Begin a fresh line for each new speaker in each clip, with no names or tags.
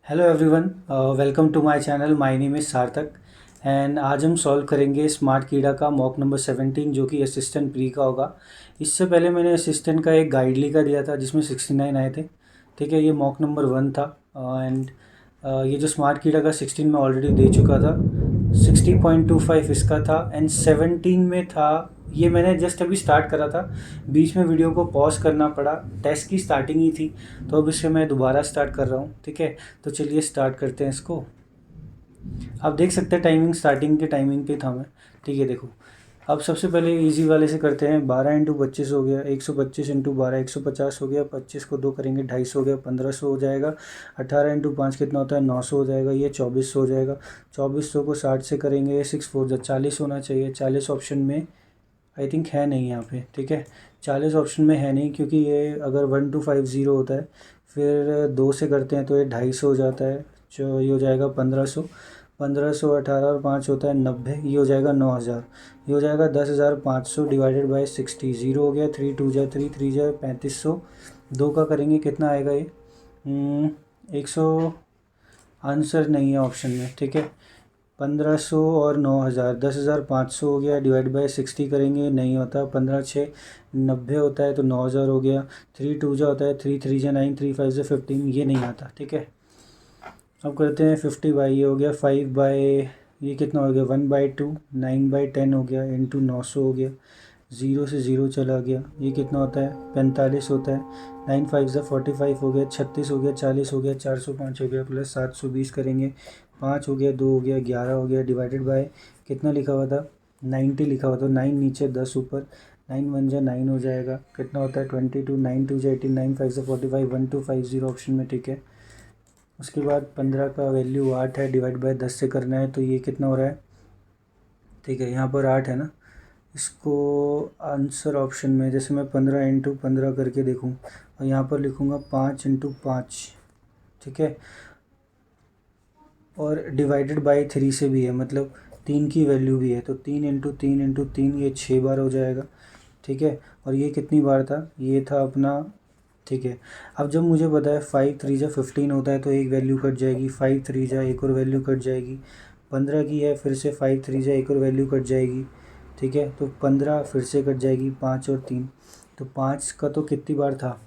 Hello everyone, welcome to my channel. My name is Sarthak and आज हम solve करेंगे smart कीड़ा का मॉक नंबर 17 जो कि असिस्टेंट प्री का होगा। इससे पहले मैंने असिस्टेंट का एक गाइडली का दिया था जिसमें 69 आए थे। ठीक है, ये मॉक नंबर 1 था एंड ये जो स्मार्ट कीड़ा का 16 में ऑलरेडी दे चुका था। 60.25 इसका था एंड 17 में था। ये मैंने जस्ट अभी स्टार्ट करा था, बीच में वीडियो को पॉज करना पड़ा, टेस्ट की स्टार्टिंग ही थी, तो अब इसे मैं दोबारा स्टार्ट कर रहा हूँ। ठीक है, तो चलिए स्टार्ट करते हैं इसको। आप देख सकते हैं टाइमिंग स्टार्टिंग के टाइमिंग पे था मैं। ठीक है, देखो अब सबसे पहले इजी वाले से करते हैं। 12 × 25 हो गया, 125 × 12 150 हो गया, 25 को 2 करेंगे 250 हो गया, 1500 हो जाएगा। 18 × 5 कितना होता है, 900 हो जाएगा, ये 2400 हो जाएगा। 2400 को 60 से करेंगे, 6 4 40 होना चाहिए। 40 ऑप्शन में आई थिंक है नहीं यहाँ पे। ठीक है, 40 ऑप्शन में है नहीं, क्योंकि ये अगर 1250 होता है फिर 2 से करते हैं तो ये 250 हो जाता है, जो ये हो जाएगा 1500। 1500 18 और 5 होता है 90, ये हो जाएगा 9000। ये हो जाएगा 10,500 डिवाइडेड बाई 60। ज़ीरो हो गया, 3 2 जा 3 3 जा 3500। 2 का करेंगे कितना आएगा ये 100। आंसर नहीं है ऑप्शन में। ठीक है, 1500 और 9000, 10,500 हो गया, डिवाइड बाय 60 करेंगे नहीं होता। 15 6 90 होता है तो 9000 हो गया। 3 2 जा होता है, 3 3 जा 9, 3 5 जा 15, ये नहीं आता। ठीक है, अब करते हैं 50 बाई, ये हो गया 5 बाई, ये कितना हो गया 1/2, 9/10 हो गया, इंटू 900 हो गया। ज़ीरो से ज़ीरो चला गया, ये कितना होता है 45 होता है। 9 5 जा 45 हो गया, 36 हो गया, 40 हो गया, 405 हो गया, प्लस 720 करेंगे। 5 हो गया, 2 हो गया, 11 हो गया, डिवाइडेड बाय कितना लिखा हुआ था 90 लिखा हुआ था। 9 नीचे 10 ऊपर, 9 1 जा 9 हो जाएगा, कितना होता है 22। 9 2 जा 18, 9 5 जा 45, 1250 ऑप्शन में। ठीक है, उसके बाद 15 का वैल्यू 8 है, डिवाइड बाय 10 से करना है तो ये कितना हो रहा है। ठीक है, यहाँ पर 8 है ना, इसको आंसर ऑप्शन में जैसे मैं 15 × 15 करके देखूँ और यहाँ पर लिखूँगा 5 × 5। ठीक है, और डिवाइडेड बाय 3 से भी है, मतलब 3 की वैल्यू भी है, तो 3 × 3 × 3 ये 6 बार हो जाएगा। ठीक है, और ये कितनी बार था, ये था अपना। ठीक है, अब जब मुझे पता है 5 3 जा 15 होता है तो एक वैल्यू कट जाएगी, 5 3 जा एक और वैल्यू कट जाएगी। 15 की है, फिर से 5 3 जा एक और वैल्यू कट जाएगी। ठीक है, तो 15 फिर से कट जाएगी, 5 और 3, तो 5 का तो कितनी बार था,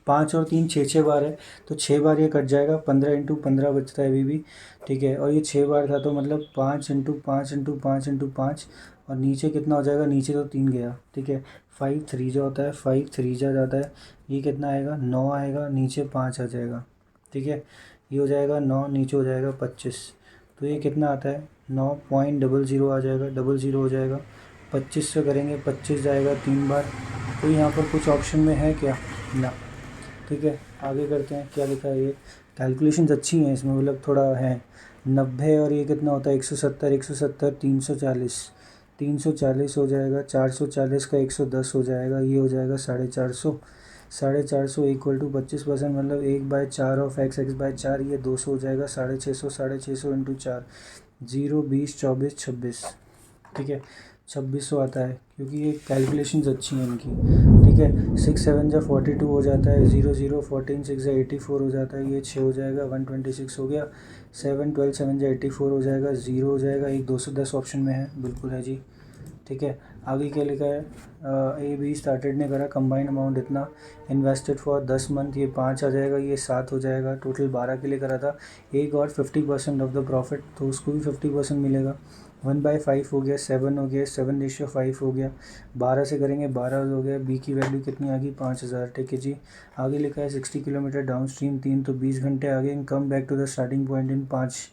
5 और 3 6 6 बार है, तो 6 बार ये कट जाएगा। 15 × 15 बचता है अभी भी। ठीक है, और ये 6 बार था तो मतलब 5 × 5 × 5 × 5, और नीचे कितना हो जाएगा, नीचे तो 3 गया। ठीक है, 5 3 जा होता है, 5 3 जा जाता है, ये कितना आएगा 9 आएगा, नीचे 5 आ जाएगा। ठीक है, ये हो जाएगा 9, नीचे हो जाएगा 25, तो ये कितना आता है 9.00 आ जाएगा, 00 हो जाएगा। 25 से करेंगे, 25 जाएगा 3 बार, तो यहाँ पर कुछ ऑप्शन में है क्या ना। ठीक है, आगे करते हैं, क्या लिखा है ये। कैलकुलेशंस अच्छी हैं इसमें, मतलब थोड़ा है। 90 और ये कितना होता है 170, 170 340, 340 हो जाएगा। 440 का 110 हो जाएगा, ये हो जाएगा 450। 450 इक्वल टू 25%, मतलब 1/4 ऑफ एक्स, x/4, ये 200 हो जाएगा। 650, 650 इंटू 4, 0 20 24 26। ठीक है, 2600 आता है, क्योंकि ये कैलकुलेशंस अच्छी हैं इनकी। ठीक है, 6 7 जा 42 हो जाता है, 0 0 14 6 जा 84 हो जाता है, ये 6 हो जाएगा, 126 हो गया। 7 12 7 जा 84 हो जाएगा, 0 हो जाएगा, एक 210 ऑप्शन में है, बिल्कुल है जी। ठीक है, आगे क्या लिखा है, ए बी स्टार्टेड ने करा, कंबाइंड अमाउंट इतना, इन्वेस्टेड फॉर 10 मंथ, ये 5 आ जाएगा, ये 7 हो जाएगा। टोटल 12 के लिए करा था, एक और 50% ऑफ द प्रॉफिट, तो उसको भी 50% मिलेगा। 1/5 हो गया, 7 हो गया, 7:5 हो गया। 12 से करेंगे 12 हो गया, बी की वैल्यू कितनी आ गई 5000। ठीक है जी, आगे लिखा है 60 किलोमीटर डाउन स्ट्रीम 3, तो 20 घंटे आगे, come back to the starting point in 5।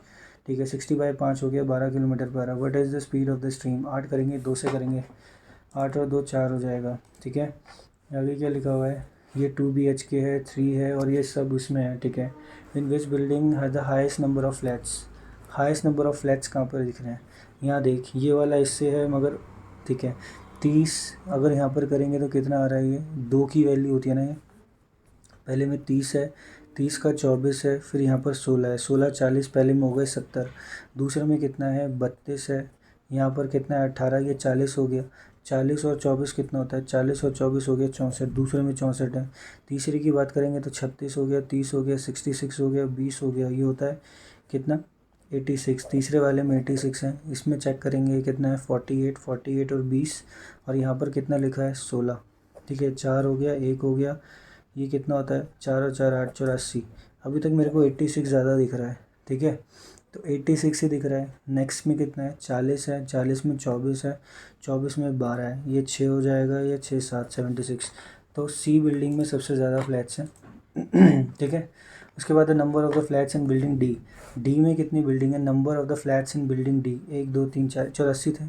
ठीक है, 60/5 हो गया, 12 kilometre per hour. What is the speed of the stream, 8 करेंगे, 2 से करेंगे, 8 और 2 4 हो जाएगा। ठीक है, आगे क्या लिखा हुआ है, ये 2 BHK है, 3 है, और ये सब उसमें है। ठीक है, इन विच बिल्डिंग है the highest number of flats. Highest number of flats कहाँ पर दिख रहे हैं, यहाँ देख, ये वाला इससे है मगर। ठीक है, 30 अगर यहाँ पर करेंगे तो कितना आ रहा है, ये 2 की वैल्यू होती है ना, ये पहले में 30 है, 30 का 24 है, फिर यहाँ पर 16 है, 16 40, पहले में हो गए 70, दूसरे में कितना है 32 है, यहाँ पर कितना है 18, ये 40 हो गया। 40 और 24 कितना होता है, 40 और 24 हो गया 64, दूसरे में 64 है। तीसरे की बात करेंगे तो 36 हो गया, 30 हो गया, 66 हो गया, 20 हो गया, ये होता है कितना 86। तीसरे वाले में 86 है। इसमें चेक करेंगे ये कितना है 48, 48 और 20, और यहाँ पर कितना लिखा है 16। ठीक है, 4 हो गया, 1 हो गया, ये कितना होता है 4 और 4 8, 84। अभी तक मेरे को 86 ज़्यादा दिख रहा है। ठीक है, तो 86 ही दिख रहा है। नेक्स्ट में कितना है 40 है, 40 में 24 है, 24 में 12 है, ये 6 हो जाएगा, ये 6 7 76। तो सी बिल्डिंग में सबसे ज़्यादा फ्लैट्स हैं। ठीक है, उसके बाद number of the flats in building D. D में कितनी बिल्डिंग है, number of the flats in building D 1 2 3 4, 84 थे।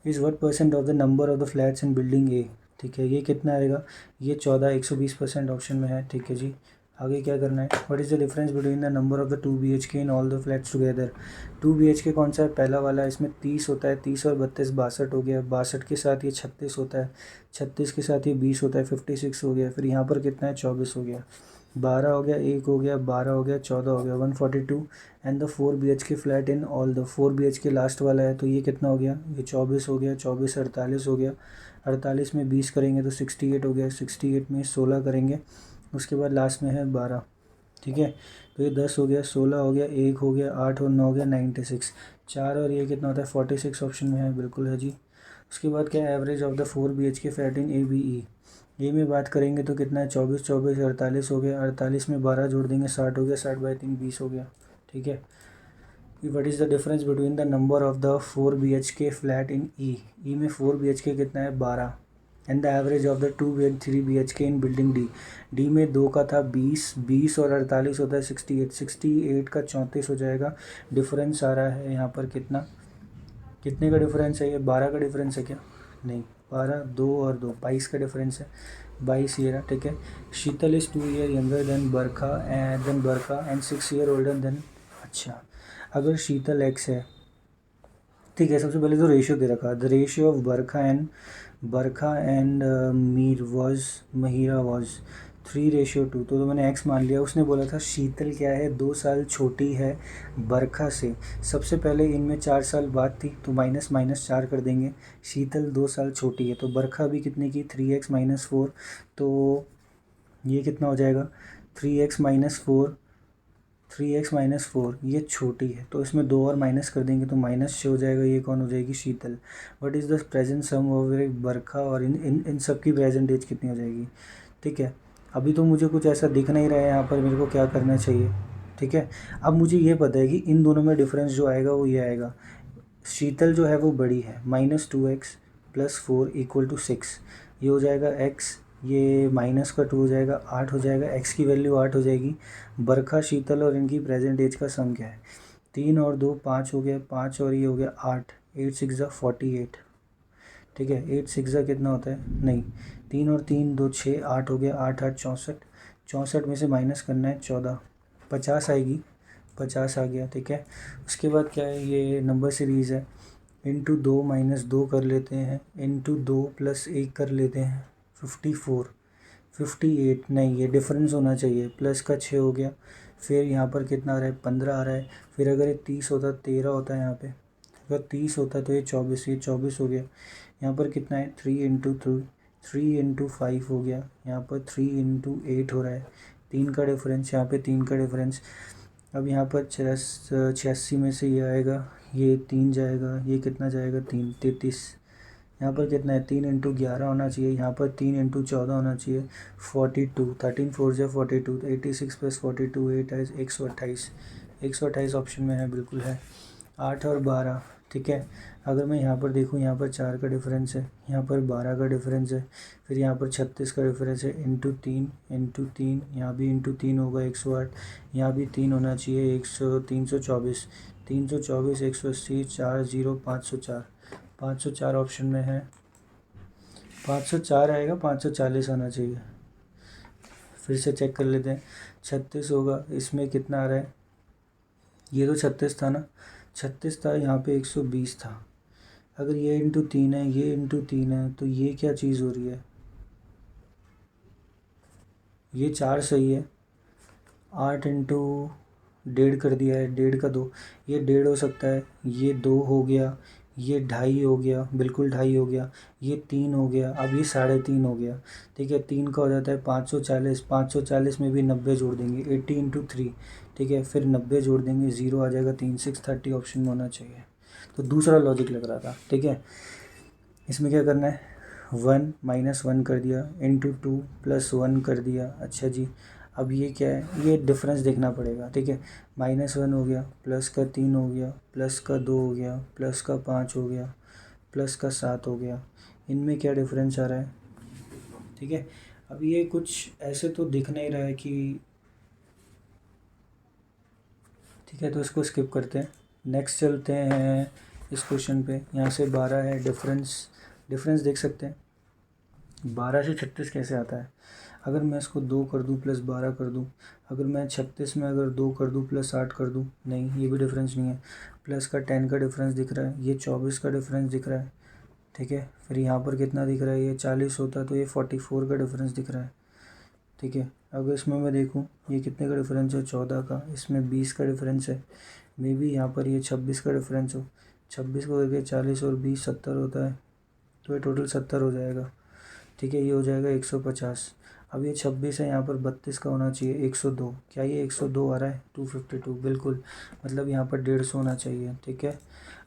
Is what percent of the number of the flats in building A. ठीक है, ये कितना आएगा, ये 14, 120% ऑप्शन में है। ठीक है जी, आगे क्या करना है, what is the difference between the number of the 2 BHK in all the flats together. 2 BHK कौन सा है, पहला वाला, इसमें 30 होता है, 30 और 32 62 हो गया, 62 के साथ ये 36 होता है, 36 के साथ ये 20 होता है, 56 हो गया, फिर यहाँ पर कितना है 24 हो गया, 12 हो गया, 1 हो गया, 12 हो गया, 14 हो गया, 142। And the 4 BHK flat in all the 4 BHK last वाला है, तो ये कितना हो गया, ये 24 हो गया, 24 48 हो गया, 48 में 20 करेंगे तो 68 हो गया, 68 में 16 करेंगे, उसके बाद लास्ट में है 12। ठीक है, तो ये 10 हो गया, 16 हो गया, 1 हो गया, 8 और 9 हो गया, 96। 4 और ये कितना होता है 46 ऑप्शन में है, बिल्कुल है जी। उसके बाद क्या है, average of the 4 BHK flat in ABE। ये में बात करेंगे तो कितना है 24 24 48 हो गया, 48 में 12 जोड़ देंगे 60 हो गया, 60 बाई 3 20 हो गया। ठीक है, what is the difference between the number of the 4 BHK flat in E में 4 BHK कितना है 12, and the average of the 2 and 3 BHK in building D. D में 2 का था 20, 20 और 48 होता है 68, 68 का 34 हो जाएगा। डिफरेंस आ रहा है यहाँ पर कितना, कितने का डिफरेंस है, ये 12 का डिफरेंस है क्या, नहीं 12, 2 और 2 22 का डिफरेंस है, 22 ईयर है। ठीक है, Sheetal is 2 year younger than Barkha and 6 year older than. अच्छा, अगर शीतल एक्स है, ठीक है, सबसे पहले तो रेशियो दे रखा, the ratio of Barkha and Mir was Mahira was 3:2, तो मैंने एक्स मान लिया। उसने बोला था शीतल क्या है 2 साल छोटी है बरखा से, सबसे पहले इनमें 4 साल बाद थी तो माइनस माइनस 4 कर देंगे, शीतल 2 साल छोटी है, तो बरखा भी कितने की 3x - 4, तो ये कितना हो जाएगा 3x - 4, 3x - 4, ये छोटी है तो इसमें 2 और माइनस कर देंगे तो -6 हो जाएगा, ये कौन हो जाएगी Sheetal. What is the present sum of Barkha, और इन इन इन सब की प्रेजेंट एज कितनी हो जाएगी। ठीक है, अभी तो मुझे कुछ ऐसा दिख नहीं रहा है यहाँ पर, मेरे को क्या करना चाहिए। ठीक है, अब मुझे ये पता है कि इन दोनों में डिफरेंस जो आएगा वो ये आएगा, शीतल जो है वो बड़ी है, -2x + 4 = 6, ये हो जाएगा x, ये माइनस का 2 हो जाएगा 8 हो जाएगा, x की वैल्यू 8 हो जाएगी। बरखा शीतल और इनकी प्रेजेंट एज का सम क्या है, 3 और 2 5 हो गया, 5 और ये हो गया 8, 8 6 48। ठीक है, 8 6 कितना होता है, नहीं 3 और 3 2 6, 8 हो गया, 8 8 64, 64 में से माइनस करना है 14, 50 आएगी, 50 आ गया। ठीक है, उसके बाद क्या है, ये नंबर सीरीज़ है, इंटू 2 - 2 कर लेते हैं, इंटू 2 + 1 कर लेते हैं, 54, 58, नहीं ये डिफरेंस होना चाहिए, प्लस का 6 हो गया, फिर यहाँ पर कितना आ रहा है 15 आ रहा है, फिर अगर ये 30 होता 13 होता है, यहाँ पे अगर 30 होता तो ये 24, ये 24 हो गया, यहाँ पर कितना है 3 × 5 हो गया, यहाँ पर 3 × 8 हो रहा है, 3 का डिफरेंस, यहाँ पे 3 का डिफरेंस। अब यहाँ पर 86 में से ये आएगा, ये 3 जाएगा, ये कितना जाएगा 3 33, यहाँ पर कितना है 3 × 11 होना चाहिए, यहाँ पर 3 × 14 होना चाहिए, 42, 13 4 जा 42, तो 86 + 42 8 है 128, 128 ऑप्शन में है, बिल्कुल है। 8 और 12, ठीक है, अगर मैं यहाँ पर देखूँ, यहाँ पर 4 का डिफरेंस है, यहाँ पर 12 का डिफरेंस है, फिर यहाँ पर 36 का डिफरेंस है, इंटू 3, यहाँ भी इंटू 3 होगा 108, यहाँ भी 3 होना चाहिए 324, 324 180 4 0 504, 504 ऑप्शन में है, 504 आएगा, 540 आना चाहिए। फिर से चेक कर लेते हैं, 36 होगा, इसमें कितना आ रहा है, ये तो 36 था ना, 36 था, यहाँ पे 120 था, अगर ये इंटू 3 है, ये इंटू 3 है, तो ये क्या चीज़ हो रही है, ये 4 सही है, 8 इंटू 1.5 कर दिया है, 1.5 का 2, ये 1.5 हो सकता है, ये 2 हो गया, ये 2.5 हो गया, बिल्कुल 2.5 हो गया, ये 3 हो गया, अब ये 3.5 हो गया। ठीक है, 3 का हो जाता है 540, 540 में भी 90 जोड़ देंगे, 80 इंटू 3। ठीक है, फिर 90 जोड़ देंगे, 0 आ जाएगा, 3 6 30 ऑप्शन में होना चाहिए। तो दूसरा लॉजिक लग रहा था। ठीक है, इसमें क्या करना है, 1 माइनस 1 कर दिया, इंटू 2 प्लस 1 कर दिया। अच्छा जी, अब ये क्या है, ये डिफरेंस देखना पड़ेगा। ठीक है, -1 हो गया, प्लस का 3 हो गया, प्लस का 2 हो गया, प्लस का 5 हो गया, प्लस का 7 हो गया। इनमें क्या डिफरेंस आ रहा है। ठीक है, अब ये कुछ ऐसे तो दिख नहीं रहा है कि, ठीक है, तो इसको स्किप करते हैं। नेक्स्ट चलते हैं इस क्वेश्चन पे। यहाँ से 12 है, डिफरेंस देख सकते हैं। 12 से 36 कैसे आता है। अगर मैं इसको 2 कर दूँ प्लस 12 कर दूँ, अगर मैं 36 में अगर 2 कर दूँ प्लस 8 कर दूँ, नहीं, ये भी डिफरेंस नहीं है। प्लस का 10 का डिफरेंस दिख रहा है, ये 24 का डिफरेंस दिख रहा है। ठीक है, फिर यहाँ पर कितना दिख रहा है, ये 40 होता तो ये 44 का डिफरेंस दिख रहा है। ठीक है, अगर इसमें मैं देखूँ ये कितने का डिफरेंस है, 14 का, इसमें 20 का डिफरेंस है। मे बी यहाँ पर ये 26 का डिफरेंस हो, 26 को करके 40 और 20 70 होता है, तो ये टोटल 70 हो जाएगा। ठीक है, ये हो जाएगा 150। अब ये 26 है, यहाँ पर 32 का होना चाहिए, 102। क्या ये 102 आ रहा है, 252 बिल्कुल, मतलब यहाँ पर 150 होना चाहिए। ठीक है,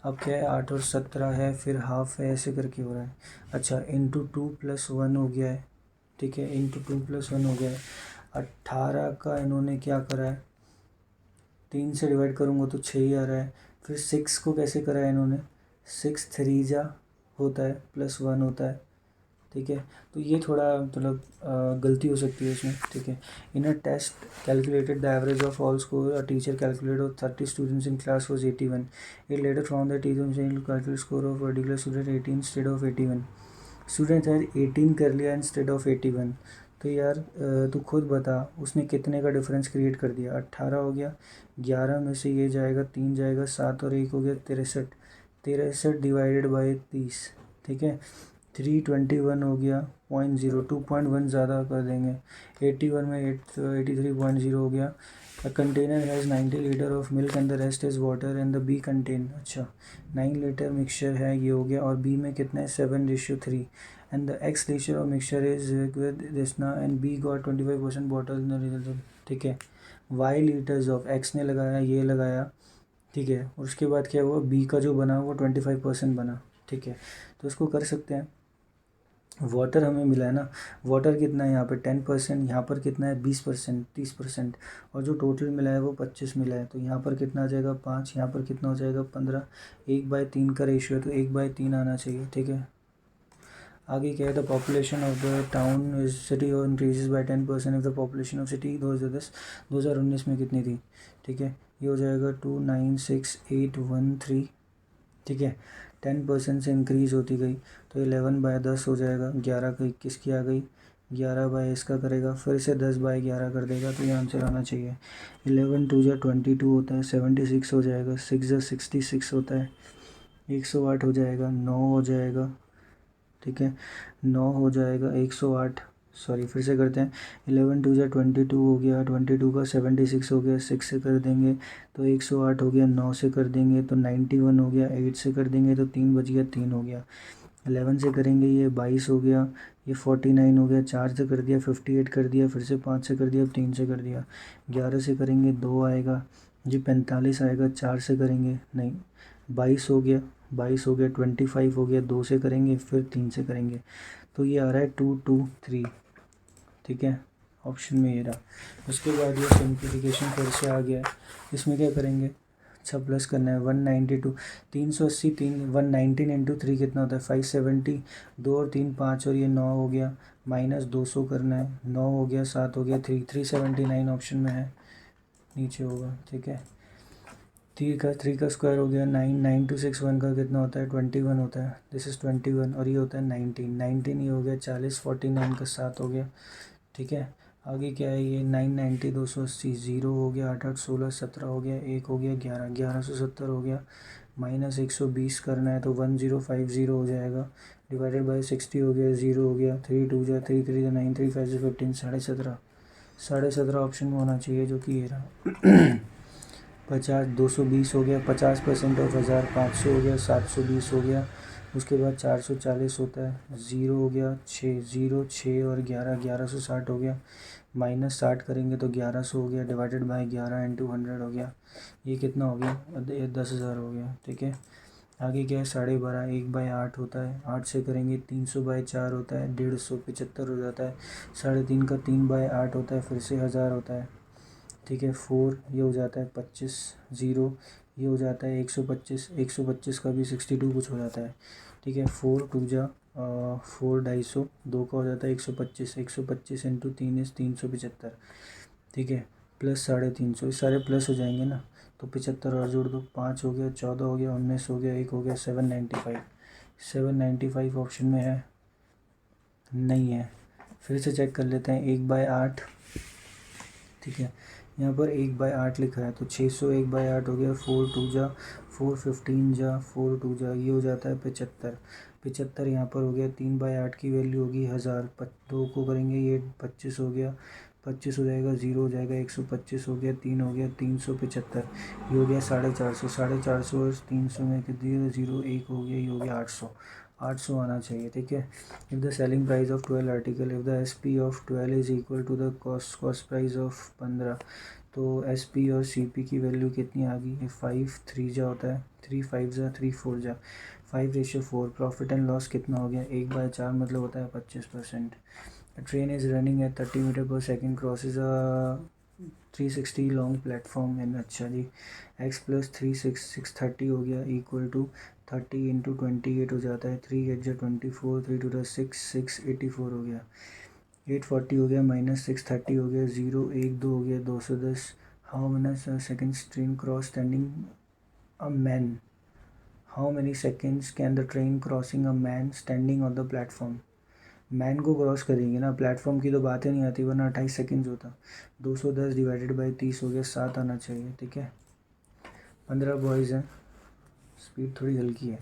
अब क्या है, 8 और 17 है, फिर हाफ है, ऐसे करके हो रहा है। अच्छा, इंटू 2 प्लस 1 हो गया है। ठीक है, इंटू 2 प्लस 1 हो गया है। 18 का इन्होंने क्या करा है, 3 से डिवाइड करूँगा तो 6 ही आ रहा है। फिर 6 को कैसे करा है इन्होंने, 6 3 जा होता है, प्लस 1 होता है। ठीक है, तो ये थोड़ा मतलब गलती हो सकती है इसमें। ठीक है, in a test calculated the average of all score, a teacher calculate of 30 students in class was 81। It later found that teacher calculate score of particular student 18 instead of 81। Student है 18 कर लिया इंस्टेड ऑफ 81। तो यार तू खुद बता, उसने कितने का डिफरेंस क्रिएट कर दिया। 18 हो गया, 11 में से ये जाएगा, 3 जाएगा, 7 और 1 हो गया 63। 63 डिवाइडेड बाई 30। ठीक है, 321 हो गया, 0.0, 2.1 ज़्यादा कर देंगे। 81 में 83.0 हो गया। A container has 90 litre of milk and the rest is water and the B contain, अच्छा 9 लीटर मिक्सचर है, ये हो गया। और बी में कितना है, 7:3 and the x ratio of mixture is with this ना, and B got 25% bottle in the result. ठीक है, वाई लीटर्स ऑफ, एक्स ने लगाया, ये लगाया। ठीक है, और उसके बाद क्या हुआ, बी का जो बना वो 25% बना। ठीक है, तो इसको कर सकते हैं। वाटर हमें मिला है ना, वाटर कितना है यहाँ पे 10%, यहाँ पर कितना है 20%, 30%, और जो टोटल मिला है वो 25 मिला है। तो यहाँ पर कितना आ जाएगा 5, यहाँ पर कितना हो जाएगा 15। 1/3 का रेशियो है, तो 1/3 आना चाहिए। ठीक है, आगे क्या है, the population of the town city increases by 10% if the population of city 2019 में कितनी थी। ठीक है, ये हो जाएगा 296813। ठीक है, 10% से इंक्रीज़ होती गई, तो 11/10 हो जाएगा। 11 का 21 की आ गई, 11 बाय इसका करेगा, फिर से 10/11 कर देगा, तो ये आंसर आना चाहिए। 11 2 जा 22 होता है, 76 हो जाएगा। 6 जा 66 होता है, 108 हो जाएगा। 9 हो जाएगा। ठीक है, 9 हो जाएगा, 108। सॉरी, फिर से करते हैं। 11 2 जा 22 हो गया, 22 का 76 हो गया, 6 से कर देंगे तो 108 हो गया। 9 से कर देंगे तो 91 हो गया। 8 से कर देंगे तो 3 बच गया, 3 हो गया। 11 से करेंगे ये 22 हो गया, ये 49 हो गया। 4 से कर दिया 58 कर दिया, फिर से 5 से कर दिया, 3 से कर दिया। 11 से करेंगे 2 आएगा जी, 45 आएगा। 4 से करेंगे नहीं, 22 हो गया, 22 हो गया, 25 हो गया। 2 से करेंगे फिर 3 से करेंगे, तो ये आ रहा है 223। ठीक है, ऑप्शन में ये रहा। उसके बाद ये सिंप्लीफिकेशन फिर से आ गया है। इसमें क्या करेंगे, अच्छा प्लस करना है। 192, 380, 119 इंटू 3 कितना होता है 570। 2 और 3 5 और ये 9 हो गया, माइनस 200 करना है। 9 हो गया, 7 हो गया, 379 ऑप्शन में है, नीचे होगा। ठीक है, 3 का स्क्वायर हो गया 9। 9 2 6 1 का कितना होता है 21 होता है, दिस इज़ 21। और ये होता है 19। 19 ये हो गया 40। 49 का 7 हो गया। ठीक है, आगे क्या है, ये 990, 280, 0 हो गया। 8 8 16 17 हो गया, 1 हो गया 11, 1170 हो गया। माइनस 120 करना है तो 1050 हो जाएगा, डिवाइडेड बाई 60 हो गया, 0 हो गया। 3 2 जा 3 3 जा 9, 3 5 15, 17.5 ऑप्शन में होना चाहिए, जो कि ये रहा। 50 220 हो गया, 50% ऑफ 1000 500 हो गया, 720 हो गया, उसके बाद 440 होता है, ज़ीरो हो गया, 6 ज़ीरो 6 और 11 1160 हो गया, माइनस 60 करेंगे तो 1100 हो गया, डिवाइडेड बाय 11 इंटू 100 हो गया, ये कितना हो गया, ये 10,000 हो गया। ठीक है, आगे क्या है, 12.5 1/8 होता है, 8 से करेंगे 300/4 होता है, 150 हो जाता है, 3.5 का 3/8 होता है, फिर से 1000 होता है। ठीक है, 4 ये हो जाता है 25, ज़ीरो ये हो जाता है 125, 125 का भी 62 कुछ हो जाता है। ठीक है, 4 2 जा 4 250, 2 का हो जाता है 125, 125 इंटू 3 इस 375। ठीक है, प्लस 350, ये सारे प्लस हो जाएंगे ना, तो 75 और जोड़ दो, 5 हो गया, 14 हो गया, 19 हो गया, 1 हो गया, 795। 795 ऑप्शन में है, नहीं है। फिर से चेक कर लेते हैं, 1/8। ठीक है, यहाँ पर 1/8 लिखा है, तो 600 1/8 हो गया, 4 2 जा 4 15 जा 4 2 जा, ये हो जाता है 75। 75 यहाँ पर हो गया, 3/8 की वैल्यू होगी 1000, 2 को करेंगे ये 25 हो गया, 25 हो जाएगा, ज़ीरो हो जाएगा, 125 हो गया, 3 हो गया, 375, ये हो गया 450, 450 और 300 में कितनी, ज़ीरो 1 हो गया, ये हो गया 800, 800 आना चाहिए। ठीक है, if the selling price of 12 article, if the S P of 12 is equal to the cost price of 15, तो एस पी और सी पी की वैल्यू कितनी आ गई, 5 3 जा होता है, 3 5 जा 3 4 जा 5:4। प्रॉफिट एंड लॉस कितना हो गया, 1/4 मतलब होता है 25%। Train is running at 30 meter per second, crosses 360 long platform and, अच्छा जी, x प्लस 630 हो गया इक्वल टू 30 इंटू 28 हो जाता है, 3 8 जा 24, 3 2 6 684 हो गया, 840 हो गया, माइनस 630 हो गया, 0 1 2 हो गया, 210। How many seconds train cross standing a man, how many seconds can the train crossing a man standing on the platform. Man को क्रॉस करेंगे ना, प्लेटफॉर्म की तो बात ही नहीं आती, वरना 28 सेकेंड्स होता। 210 डिवाइडेड बाई 30 हो गया, 7 आना चाहिए। ठीक है, 15 बॉयज़ हैं, स्पीड थोड़ी हल्की है।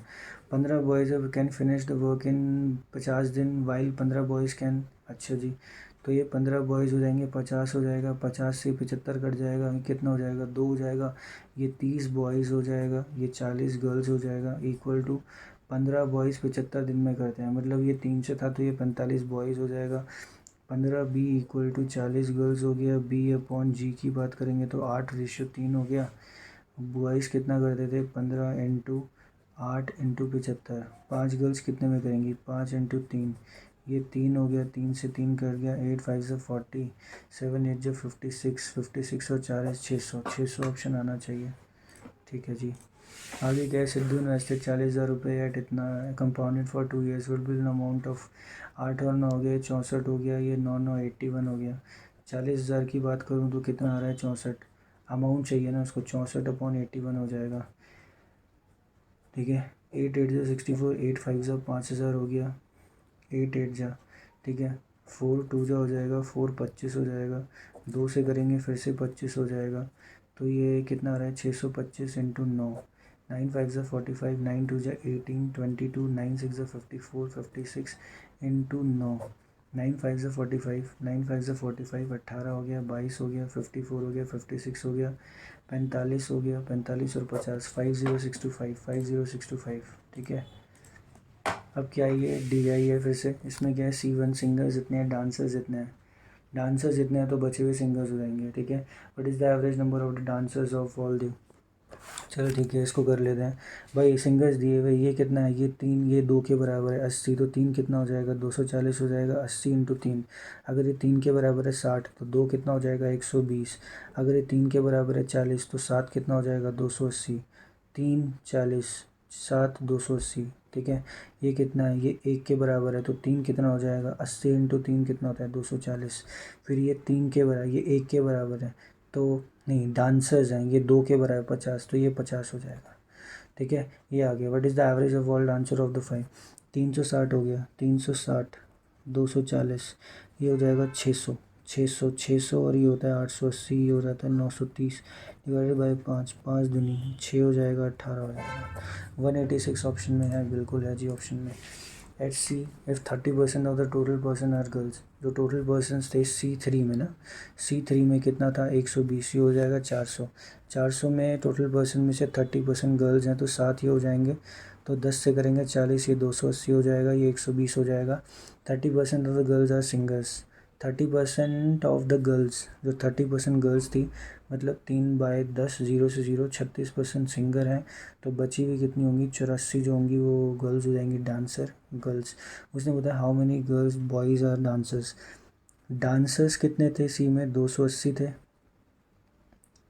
15 boys can finish the work in 50 दिन, वाइल 15 बॉयज़ कैन, अच्छा जी, तो ये 15 बॉयज़ हो जाएंगे, 50 हो जाएगा, 50 से 75 कट जाएगा, कितना हो जाएगा, 2 हो जाएगा, ये 30 बॉयज़ हो जाएगा, ये 40 गर्ल्स हो जाएगा, इक्वल टू 15 बॉयज़ 75 दिन में करते हैं, मतलब ये 3 से था तो ये 45 बॉयज़ हो जाएगा। 15 बी इक्वल टू 40 गर्ल्स हो गया, बी अपॉन जी की बात करेंगे तो 8:3 हो गया। बॉयज़ कितना करते थे, 15 इंटू 8 इंटू 75, 5 गर्ल्स कितने में करेंगी, 5 इंटू 3, ये 3 हो गया, 3 से 3 कर गया, 8 5 से 40, 7 8 जो 56, 56 और 4 600, 600 ऑप्शन आना चाहिए। ठीक है जी, आगे क्या है, सिद्धू इन्वेस्टेड 40,000 रुपये एट इतना, compounded for 2 years, would be amount of, 8 और 9 हो गया, 64 हो गया, ये 9 9 81 हो गया। 40,000 की बात करूँ तो कितना आ रहा है, 64, अमाउंट चाहिए ना उसको, 64/81 हो जाएगा। ठीक है, 8 8 जा 64, 8 5 जा 5,000 हो गया, 8 8 जा, ठीक है, 4 2 जा हो जाएगा, 4 25 हो जाएगा, 2 से करेंगे फिर से 25 हो जाएगा, तो ये कितना आ रहा है, 625 इंटू 9, 9 5 जा 45, 9 2 जा 18, 22, 9 6 जा 54, 56 इंटू 9, 9 5 जा 45, 9 5 जा 45, 18 हो गया, 22 हो गया, 54 हो गया, 56 हो गया, 45 हो गया, 45 और 50, 50,625, 50,625। ठीक है, अब क्या ये डी आई है, फिर से इसमें क्या है, C1 सिंगर्स जितने हैं, डांसर्स जितने हैं, डांसर्स जितने हैं तो बचे हुए सिंगर्स हो जाएंगे। ठीक है, what is the average number of the dancers of all the, चलो ठीक है, इसको कर लेते हैं भाई। सिंगर्स दिए हुए, ये कितना है, ये 3, ये 2 के बराबर है 80, तो 3 कितना हो जाएगा, 240 हो जाएगा, 80 इंटू 3, अगर ये 3 के बराबर है 60, तो 2 कितना हो जाएगा, 120, अगर ये 3 के बराबर है 40, तो 7 कितना हो जाएगा, 280, 3 40, 7 280। ठीक है, ये कितना है, ये 1 के बराबर है, तो 3 कितना हो जाएगा, 80 इंटू 3 कितना होता है, 240, फिर ये 3 के बराबर, ये 1 के बराबर है, तो नहीं, डांसर्स हैं, ये 2 के बराबर 50, तो ये 50 हो जाएगा। ठीक है, ये आ गया, what is the average of all dancer of the 5, 360 हो गया, 360, 240, ये हो जाएगा 600, 600 600 और ये होता है 880, ये हो जाता है 930, डिवाइडेड बाई 5, 5 दूनी 6 हो जाएगा, 18 हो जाएगा। 186 ऑप्शन में है, बिल्कुल है जी ऑप्शन में। At C if 30% of the total person are girls, जो टोटल पर्सन थे C3 में ना, C3 में कितना था 120, ये हो जाएगा 400। 400 में टोटल पर्सन में से 30% गर्ल्स हैं तो 7 ये हो जाएंगे, तो 10 से करेंगे 40, ये 280 हो जाएगा, ये 120 हो जाएगा। 30% of the girls are singers, 30% of the girls, जो 30% गर्ल्स थी मतलब 3/10, 0 से 0, 36% सिंगर हैं, तो बची हुई कितनी होंगी 84 जो होंगी वो गर्ल्स हो जाएंगी, डांसर गर्ल्स। उसने बताया how many girls boys are dancers, dancers कितने थे सी में 280 थे,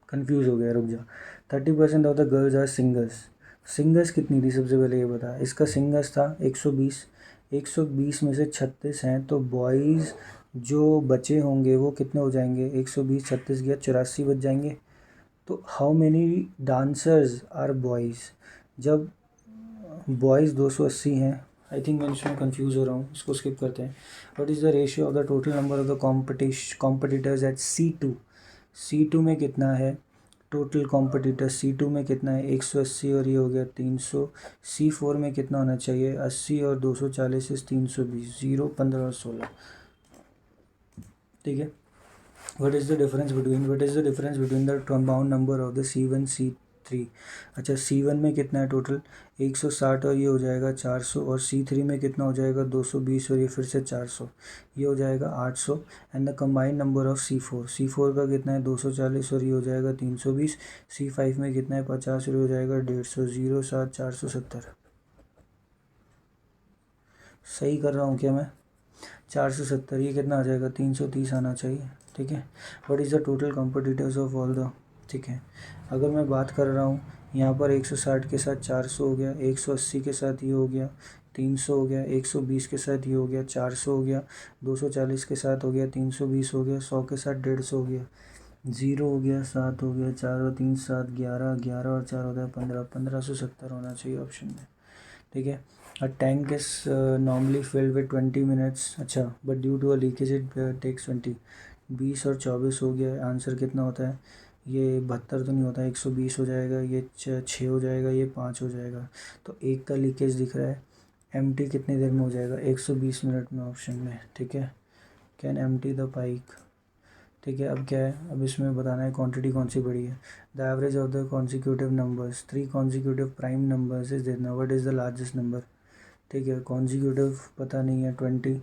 कंफ्यूज हो गया, रुक जा। 30% of the girls are singers, singers कितनी थी सबसे पहले ये बता, इसका सिंगर्स था 120, 120 में से 36 हैं, तो बॉयज़ जो बचे होंगे वो कितने हो जाएंगे, 120 36 गया 84 बच जाएंगे। तो how many dancers are boys, जब बॉयज़ 280 हैं, आई थिंक मैं इसमें कंफ्यूज हो रहा हूँ, इसको स्किप करते हैं। What is the ratio of the total number of the competitors at C2, C2 में कितना है टोटल कॉम्पिटिटर, C2 में कितना है 180 और ये हो गया 300। C4 में कितना होना चाहिए 80 और 240 से 320, 0 15 और 16, ठीक है। What is the difference between the compound number of the C1 C3, अच्छा C1 में कितना है टोटल 160 और ये हो जाएगा 400, और C3 में कितना हो जाएगा 220 और ये फिर से 400, ये हो जाएगा 800। And the combined number of C4 का कितना है 240 और ये हो जाएगा 320, C5 में कितना है 50 और ये हो जाएगा 150, 0 7 470, सही कर रहा हूँ क्या मैं, 470, ये कितना आ जाएगा 330 आना चाहिए, ठीक है। What is the total competitors of all the, ठीक है। अगर मैं बात कर रहा हूँ यहाँ पर 160 के साथ 400 हो गया, 180 के साथ ये हो गया 300 हो गया, 120 के साथ ये हो गया 400 हो गया, 240 के साथ हो गया 320 हो गया, 100 के साथ 150 हो गया, 0 हो गया 7 हो गया, 4 और 3 7, 11, 11 और 4 होता है 15, 1570 होना चाहिए ऑप्शन में, ठीक है। A tank is normally filled with 20 minutes, अच्छा, but due to a leakage it takes 20, 20 और 24 हो गया, आंसर कितना होता है, ये 72 तो नहीं होता है, 120 हो जाएगा, ये 6 हो जाएगा, ये 5 हो जाएगा, तो एक का लीकेज दिख रहा है। एम्प्टी कितनी देर में हो जाएगा 120 मिनट में ऑप्शन में, ठीक है। कैन एम्प्टी द पाइप, ठीक है। अब क्या है, अब इसमें बताना है क्वांटिटी कौन सी बड़ी है। The average of the consecutive numbers, 3 consecutive prime numbers is देना, what is the largest number, ठीक है। कॉन्जिक्यूटिव पता नहीं है 20,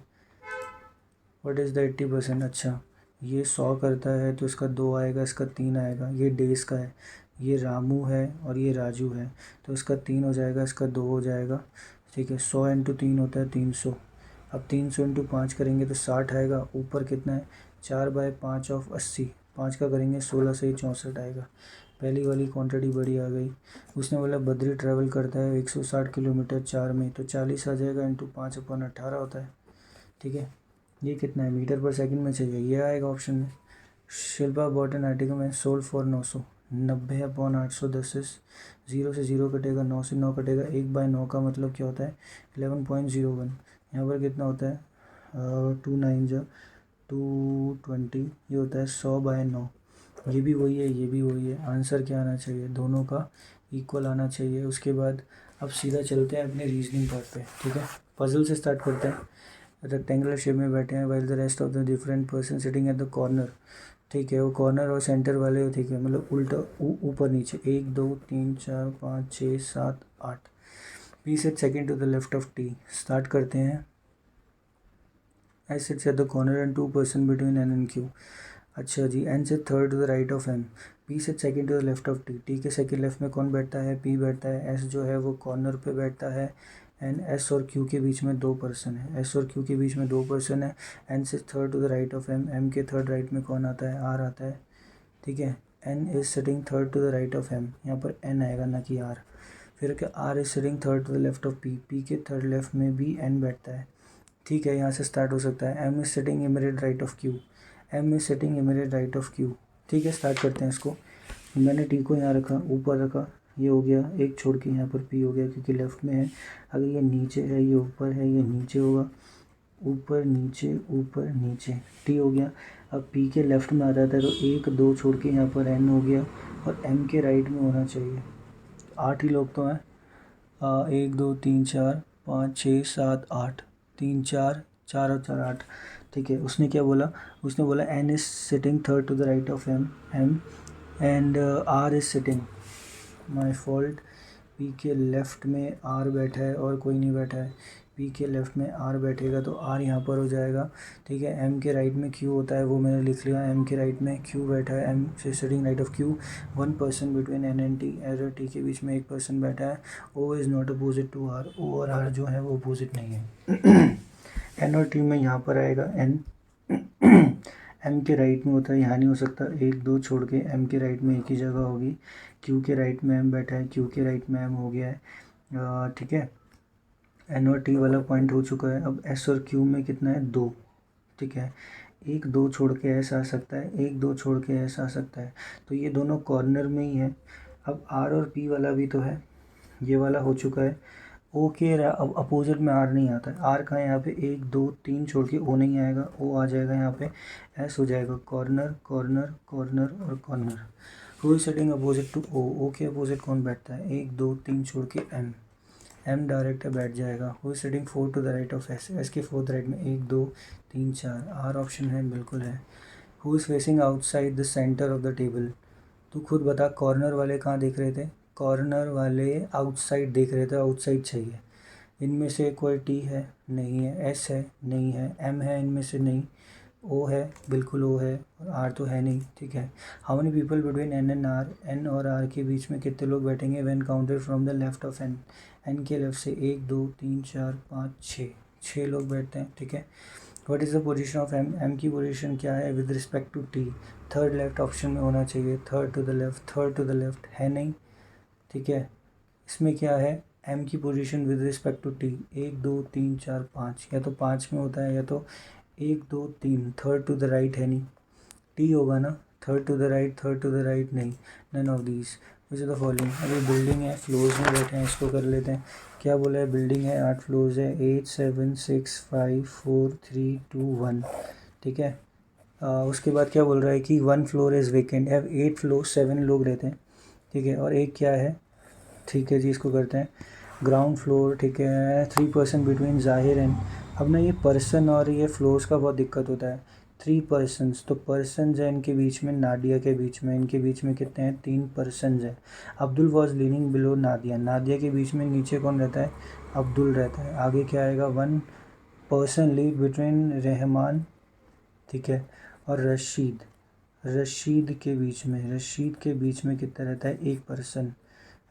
व्हाट इज़ द 80%, अच्छा ये 100 करता है तो इसका 2 आएगा, इसका 3 आएगा, ये डेज का है, ये रामू है और ये राजू है, तो इसका 3 हो जाएगा, इसका 2 हो जाएगा, ठीक है। 100 इंटू 3 होता है 300, अब 300 इंटू 5 करेंगे तो 60 आएगा, ऊपर कितना है 4/5 ऑफ 80, 5 का करेंगे 16 से ही 64 आएगा, पहली वाली क्वांटिटी बड़ी आ गई। उसने बोला बद्री ट्रैवल करता है 160 किलोमीटर 4 में, तो 40 आ जाएगा इंटू 5/18 होता है, ठीक है। ये कितना है मीटर पर सेकंड में चाहिए, ये आएगा ऑप्शन में। शिल्पा बॉट एन आर्टिकल में सोल्ड फॉर 900, 90/810 इज, 0 से 0 कटेगा, 9 से 9 कटेगा, 1/9 का मतलब क्या होता है 11.01, यहाँ पर कितना होता है 2 9 जा 220, ये होता है 100/9, ये भी वही है, ये भी वही है, आंसर क्या आना चाहिए दोनों का इक्वल आना चाहिए। उसके बाद अब सीधा चलते हैं अपने रीजनिंग पार्ट पे, ठीक है। पजल से स्टार्ट करते हैं। रेक्टेंगुलर शेप में बैठे हैं, while the rest of the different person sitting at the corner, ठीक है। वो कॉर्नर और सेंटर वाले, ठीक है, मतलब उल्टा ऊपर नीचे, 1 2 3 4 5 6 7 8। P set second to the left of T, start करते हैं। I sits at the corner and 2 person between N and Q, अच्छा जी। एन से third to the right of M, P से second to the left of T, T के second left में कौन बैठता है पी बैठता है, एस जो है वो कॉर्नर पे बैठता है, एन एस और क्यू के बीच में 2 पर्सन है, एस और क्यू के बीच में 2 पर्सन है। एन से third to the right of M, M के थर्ड राइट में कौन आता है आर आता है, ठीक है। N is sitting third to the right of M, यहाँ पर एन आएगा ना कि आर। फिर क्या R is sitting third to the left of P, P के थर्ड लेफ्ट में भी एन बैठता है, ठीक है। यहाँ से स्टार्ट हो सकता है। M is sitting immediate right of Q, M is sitting immediate right of Q, ठीक है। स्टार्ट करते हैं इसको। मैंने टी को यहाँ रखा, ऊपर रखा, ये हो गया, एक छोड़ के यहाँ पर पी हो गया क्योंकि लेफ्ट में है। अगर ये नीचे है, ये ऊपर है, ये नीचे होगा, ऊपर नीचे टी हो गया। अब पी के लेफ्ट में आ जाता है तो 1 2 छोड़ के यहाँ पर एन हो गया, और एम के राइट में होना चाहिए। 8 ही लोग तो हैं, 1 2 3 4 5 6 7 8, 3 4, 4 और 4 8। ठीक है, उसने क्या बोला, उसने बोला N is sitting third to the right of M and R is sitting, my fault, P के लेफ़्ट में आर बैठा है और कोई नहीं बैठा है। पी के लेफ़्ट में आर बैठेगा तो आर यहाँ पर हो जाएगा। ठीक है, एम के राइट में क्यू होता है, वो मैंने लिख लिया। एम के राइट में क्यू बैठा है, एम से sitting right of Q, one person between N and T, R T के बीच में एक पर्सन बैठा है। O is not opposite to R, O और आर जो है वो अपोजिट नहीं है। एन और टी में यहाँ पर आएगा एन, एम के राइट में होता है, यहाँ नहीं हो सकता, 1 2 छोड़ के एम के राइट में एक ही जगह होगी। क्यू के राइट में एम बैठा है, क्यू के राइट में एम हो गया है। ठीक है, एन और टी वाला पॉइंट हो चुका है। अब एस और क्यू में कितना है, 2। ठीक है, 1 2 छोड़ के एस आ सकता है, 1 2 छोड़ के एस आ सकता है, तो ये दोनों कॉर्नर में ही है। अब आर और पी वाला भी तो है, ये वाला हो चुका है। ओ के अब अपोजिट में आर नहीं आता है, आर का यहाँ पे 1 2 3 छोड़ के ओ नहीं आएगा, ओ आ जाएगा यहाँ पे, एस हो जाएगा, कॉर्नर कॉर्नर कॉर्नर और corner. Who is sitting opposite to O, O के अपोजिट कौन बैठता है, 1 2 3 छोड़ के एम, एम डायरेक्ट बैठ जाएगा। Who is sitting 4 to the right of S, S के फोर्थ राइट में 1 2 3 4, आर ऑप्शन है, बिल्कुल है। Who is facing outside the centre of the table, तू खुद बता, कॉर्नर वाले कहाँ देख रहे थे, कॉर्नर वाले आउटसाइड देख रहे थे, आउटसाइड चाहिए। इनमें से कोई टी है, नहीं है, एस है, नहीं है, एम है, इनमें से नहीं, ओ है, बिल्कुल ओ है, और आर तो है नहीं। ठीक है, how many people between N and R, N और आर के बीच में कितने लोग बैठेंगे, when counted from the left of N, N के लेफ्ट से 1 2 3 4 5 6, 6 लोग बैठते हैं। ठीक है, what is the position of M, M की पोजीशन क्या है with respect to T, third left option में होना चाहिए, third to the left, third to the left है नहीं। ठीक है, इसमें क्या है, एम की position with respect to T, 1 2 3 4 5, या तो 5 में होता है या तो 1 2 3, थर्ड टू द राइट है नहीं, टी होगा ना, third to the right, third to the right नहीं, none of these, which the following. अभी बिल्डिंग है, फ्लोर्स में बैठे हैं, इसको कर लेते हैं। क्या बोला है, बिल्डिंग है, 8 फ्लोर्स है, 8 7 6 5 4 3 2 1। ठीक है, उसके बाद क्या बोल रहा है कि 1 floor is vacant, have 8 floor, 7 लोग रहते हैं। ठीक है, और एक क्या है, ठीक है जी, इसको करते हैं ग्राउंड फ्लोर। ठीक है, 3% बिटवीन जाहिर एंड, अब ना ये पर्सन और ये फ्लोर्स का बहुत दिक्कत होता है। 3 पर्सनस, तो पर्सन है इनके बीच में, नादिया के बीच में, इनके बीच में कितने हैं, 3 पर्सन है। Abdul was leaning below Nadia, Nadia के बीच में नीचे कौन रहता है, अब्दुल रहता है। आगे क्या आएगा, 1 पर्सन लीव बिटवीन रहमान, ठीक है, और रशीद, रशीद के बीच में, रशीद के बीच में कितना रहता है, 1 पर्सन।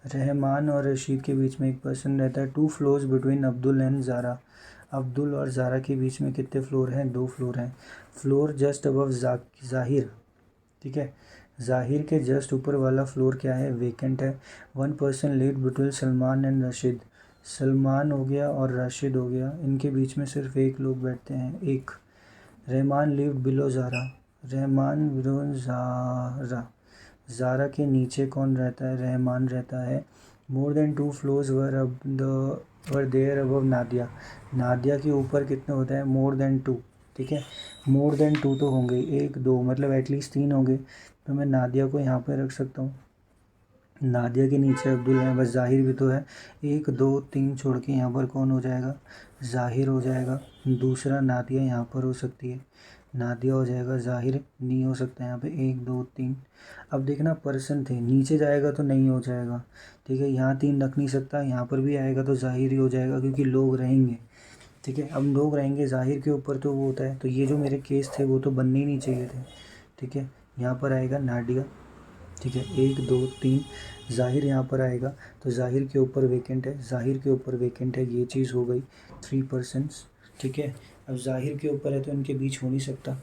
रहमान और रशीद के बीच में 1 पर्सन रहता है। 2 floors between Abdul and Zara, Abdul और ज़ारा के बीच में कितने फ्लोर हैं, 2 फ्लोर हैं। फ्लोर जस्ट अबव ज़ाहिर, ठीक है, ज़ाहिर के जस्ट ऊपर वाला फ्लोर क्या है, वेकेंट है। 1 person leave between Salman and Rashid, Salman हो गया और राशिद हो गया, इनके बीच में सिर्फ 1 लोग बैठते हैं, 1। Rahman lived below Zara, Rahman below Zara, Zara के नीचे कौन रहता है, रहमान रहता है। More than 2 floors were there above Nadia, Nadia के ऊपर कितने होते हैं, मोर देन 2। ठीक है, मोर देन 2 तो होंगे, 1 2 मतलब एटलीस्ट 3 होंगे, तो मैं नादिया को यहाँ पे रख सकता हूँ। नादिया के नीचे अब्दुल है, बस जाहिर भी तो है, 1 2 3 छोड़ के यहाँ पर कौन हो जाएगा, जाहिर हो जाएगा। दूसरा नादिया यहाँ पर हो सकती है, नादिया हो जाएगा, जाहिर नहीं हो सकता यहाँ पे, 1 2 3। अब देखना पर्सन थे, नीचे जाएगा तो नहीं हो जाएगा। ठीक है, यहाँ 3 रख नहीं सकता, यहाँ पर भी आएगा तो जाहिर ही हो जाएगा क्योंकि लोग रहेंगे। ठीक है, अब लोग रहेंगे जाहिर के ऊपर तो वो होता है, तो ये जो मेरे केस थे वो तो बनने ही नहीं चाहिए थे। ठीक है, यहाँ पर आएगा नाडिया। ठीक है, 1 2 3, ज़ाहिर यहाँ पर आएगा, तो ज़ाहिर के ऊपर वेकेंट है, ज़ाहिर के ऊपर वेकेंट है, ये चीज़ हो गई 3 पर्सन्स। ठीक है, अब ज़ाहिर के ऊपर है तो इनके बीच हो नहीं सकता।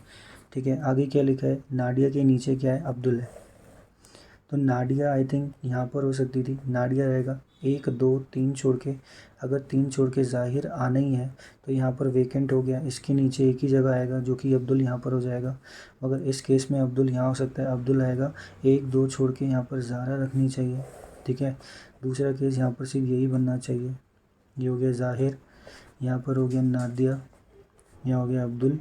ठीक है, आगे क्या लिखा है, नाडिया के नीचे क्या है, अब्दुल है, तो नाडिया आई थिंक यहाँ पर हो सकती थी, नाडिया रहेगा। 1 2 3 छोड़ के, अगर 3 छोड़ के ज़ाहिर आना ही है तो यहाँ पर वेकेंट हो गया, इसके नीचे एक ही जगह आएगा जो कि अब्दुल यहाँ पर हो जाएगा, मगर इस केस में अब्दुल यहाँ हो सकता है, अब्दुल आएगा। 1 2 छोड़ के यहाँ पर ज़ारा रखनी चाहिए। ठीक है, दूसरा केस यहाँ पर सिर्फ यही बनना चाहिए, ये हो गया ज़ाहिर, यहाँ पर हो गया नादिया, यहाँ हो गया अब्दुल।